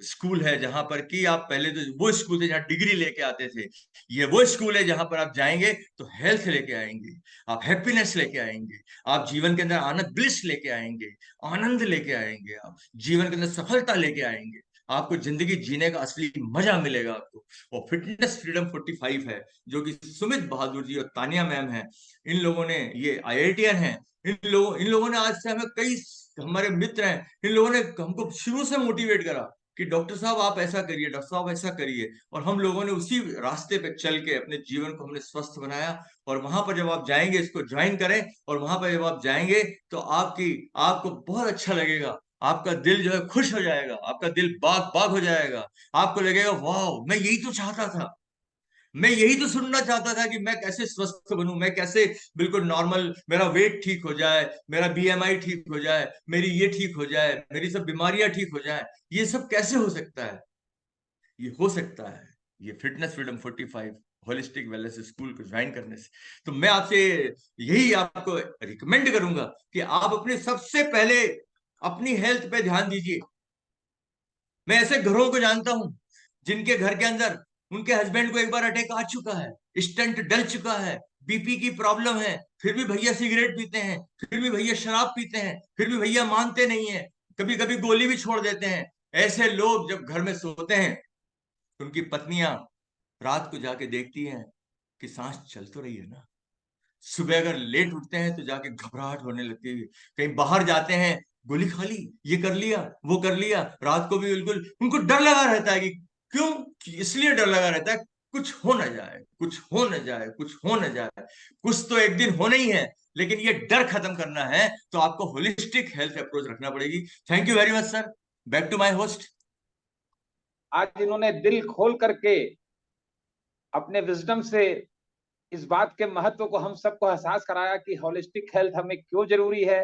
स्कूल है जहां पर कि आप पहले तो वो स्कूल थे जहां डिग्री लेके आते थे, ये वो स्कूल है जहां पर आप जाएंगे तो हेल्थ लेके आएंगे, आप हैप्पीनेस लेके आएंगे, आप जीवन के अंदर आनंद, ब्लिस लेके आएंगे, आनंद लेके आएंगे, आप जीवन के अंदर सफलता लेके आएंगे, आपको जिंदगी जीने का असली मजा मिलेगा आपको। और फिटनेस फ्रीडम 45 है, जो कि सुमित बहादुर जी और तानिया मैम है, इन लोगों ने, ये IITN है, इन लोगों ने आज से हमें कई, हमारे मित्र हैं, इन लोगों ने हमको शुरू से मोटिवेट करा कि डॉक्टर साहब आप ऐसा करिए, डॉक्टर साहब ऐसा करिए, और हम लोगों ने उसी रास्ते पे चल के अपने जीवन को हमने स्वस्थ बनाया। और वहां पर जब आप जाएंगे, इसको ज्वाइन करें, और वहां पर जब आप जाएंगे तो आपको बहुत अच्छा लगेगा, आपका दिल जो है खुश हो जाएगा, आपका दिल बाग बाग हो जाएगा, आपको लगेगा वाह, मैं यही तो चाहता था, मैं यही तो सुनना चाहता था कि मैं कैसे स्वस्थ बनूं, मैं कैसे बिल्कुल नॉर्मल, मेरा वेट ठीक हो जाए, मेरा BMI ठीक हो जाए, मेरी ये ठीक हो जाए, मेरी सब बीमारियां ठीक हो जाए। ये सब कैसे हो सकता है? ये हो सकता है, ये fitness freedom 45 holistic wellness school को ज्वाइन करने से। तो मैं आपसे यही आपको रिकमेंड करूंगा कि आप अपने सबसे पहले अपनी हेल्थ पे ध्यान दीजिए। मैं ऐसे घरों को जानता हूं जिनके घर के अंदर उनके हस्बैंड को एक बार अटैक आ चुका है, स्टंट डल चुका है, BP की प्रॉब्लम है, फिर भी भैया सिगरेट पीते हैं, फिर भी भैया शराब पीते हैं, फिर भी भैया मानते नहीं है, कभी कभी गोली भी छोड़ देते हैं। ऐसे लोग जब घर में सोते हैं तो उनकी पत्नियां रात को जाके देखती हैं कि सांस चल तो रही है ना। सुबह अगर लेट उठते हैं तो जाके घबराहट होने लगती है, कहीं बाहर जाते हैं, गोली खा ली, ये कर लिया, वो कर लिया, रात को भी बिल्कुल उनको डर लगा रहता है कि क्यों, इसलिए डर लगा रहता है कुछ हो ना जाए, कुछ हो ना जाए, कुछ हो ना जाए, कुछ तो एक दिन होना ही है। लेकिन ये डर खत्म करना है तो आपको होलिस्टिक हेल्थ अप्रोच रखना पड़ेगी। Thank you very much sir. Back to my host. आज इन्होंने दिल खोल करके अपने विजडम से इस बात के महत्व को हम सबको एहसास कराया कि होलिस्टिक हेल्थ हमें क्यों जरूरी है,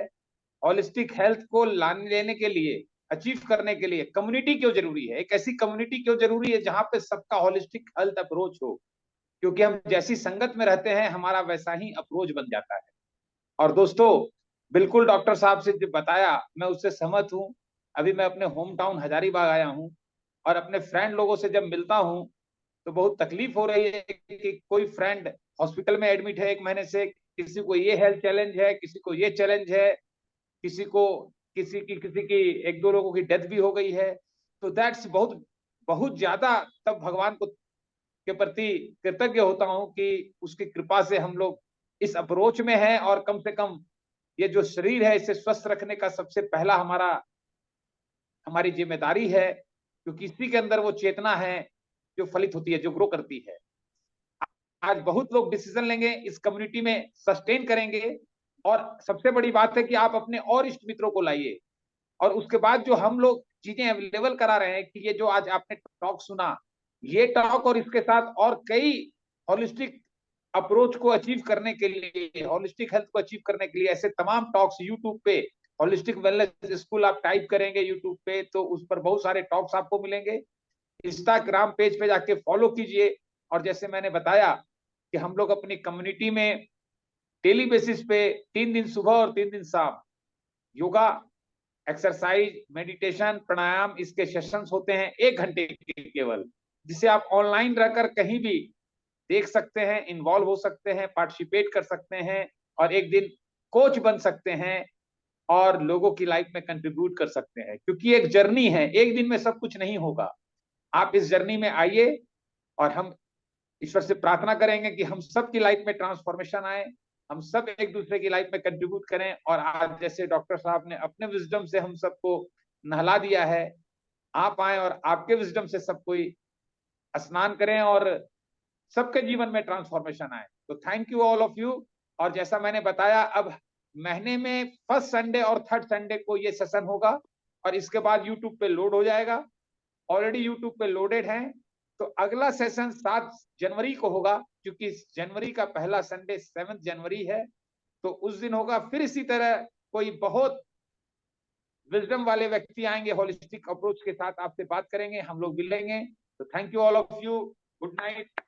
होलिस्टिक हेल्थ को लाने लेने के लिए, अचीव करने के लिए कम्युनिटी क्यों जरूरी है, एक ऐसी कम्युनिटी क्यों जरूरी है जहां पे सबका होलिस्टिक हेल्थ अप्रोच हो। क्योंकि हम जैसी संगत में रहते हैं हमारा वैसा ही अप्रोच बन जाता है। और दोस्तों, बिल्कुल डॉक्टर साहब से जो बताया मैं उससे सहमत हूँ। अभी मैं अपने होम टाउन हजारीबाग आया हूँ और अपने फ्रेंड लोगों से जब मिलता हूँ तो बहुत तकलीफ हो रही है कि कोई फ्रेंड हॉस्पिटल में एडमिट है 1 महीने से, किसी को ये हेल्थ चैलेंज है, किसी को ये चैलेंज है, किसी को किसी की 1-2 लोगों की डेथ भी हो गई है। तो दैट्स बहुत बहुत ज्यादा तब भगवान को के प्रति कृतज्ञ होता हूं कि उसकी कृपा से हम लोग इस अप्रोच में हैं, और कम से कम ये जो शरीर है इसे स्वस्थ रखने का सबसे पहला हमारी जिम्मेदारी है, क्योंकि इसी के अंदर वो चेतना है जो फलित होती है, जो ग्रो करती है। आज बहुत लोग डिसीजन लेंगे, इस कम्युनिटी में सस्टेन करेंगे, और सबसे बड़ी बात है कि आप अपने और इष्ट मित्रों को लाइए। और उसके बाद जो हम लोग चीजें अवेलेबल करा रहे हैं कि ये जो आज आपने टॉक सुना, ये टॉक और इसके साथ और कई होलिस्टिक अप्रोच को अचीव करने के लिए, होलिस्टिक हेल्थ को अचीव करने के लिए ऐसे तमाम टॉक्स यूट्यूब पे, होलिस्टिक वेलनेस स्कूल आप टाइप करेंगे यूट्यूब पे तो उस पर बहुत सारे टॉक्स आपको मिलेंगे। इंस्टाग्राम पेज पे जाके फॉलो कीजिए। और जैसे मैंने बताया कि हम लोग अपनी कम्युनिटी में डेली बेसिस पे 3 दिन सुबह और 3 दिन शाम योगा, एक्सरसाइज, मेडिटेशन, प्राणायाम, इसके सेशंस होते हैं 1 घंटे के केवल, जिसे आप ऑनलाइन रहकर कहीं भी देख सकते हैं, इन्वॉल्व हो सकते हैं, पार्टिसिपेट कर सकते हैं, और एक दिन कोच बन सकते हैं और लोगों की लाइफ में कंट्रीब्यूट कर सकते हैं। क्योंकि एक जर्नी है, एक दिन में सब कुछ नहीं होगा। आप इस जर्नी में आइए और हम ईश्वर से प्रार्थना करेंगे कि हम सबकी लाइफ में ट्रांसफॉर्मेशन आए, हम सब एक दूसरे की लाइफ में कंट्रीब्यूट करें। और आज जैसे डॉक्टर साहब ने अपने विजडम से हम सबको नहला दिया है, आप आए और आपके विजडम से सब कोई स्नान करें और सबके जीवन में ट्रांसफॉर्मेशन आए। तो thank you all of you. और जैसा मैंने बताया, अब महीने में फर्स्ट संडे और थर्ड संडे को ये सेशन होगा, और इसके बाद यूट्यूब पे लोड हो जाएगा। ऑलरेडी यूट्यूब पे लोडेड है। तो अगला सेशन 7 जनवरी को होगा, क्योंकि जनवरी का पहला संडे 7 जनवरी है। तो उस दिन होगा। फिर इसी तरह कोई बहुत विजडम वाले व्यक्ति आएंगे, होलिस्टिक अप्रोच के साथ आपसे बात करेंगे, हम लोग मिलेंगे। तो thank you all of you, good night.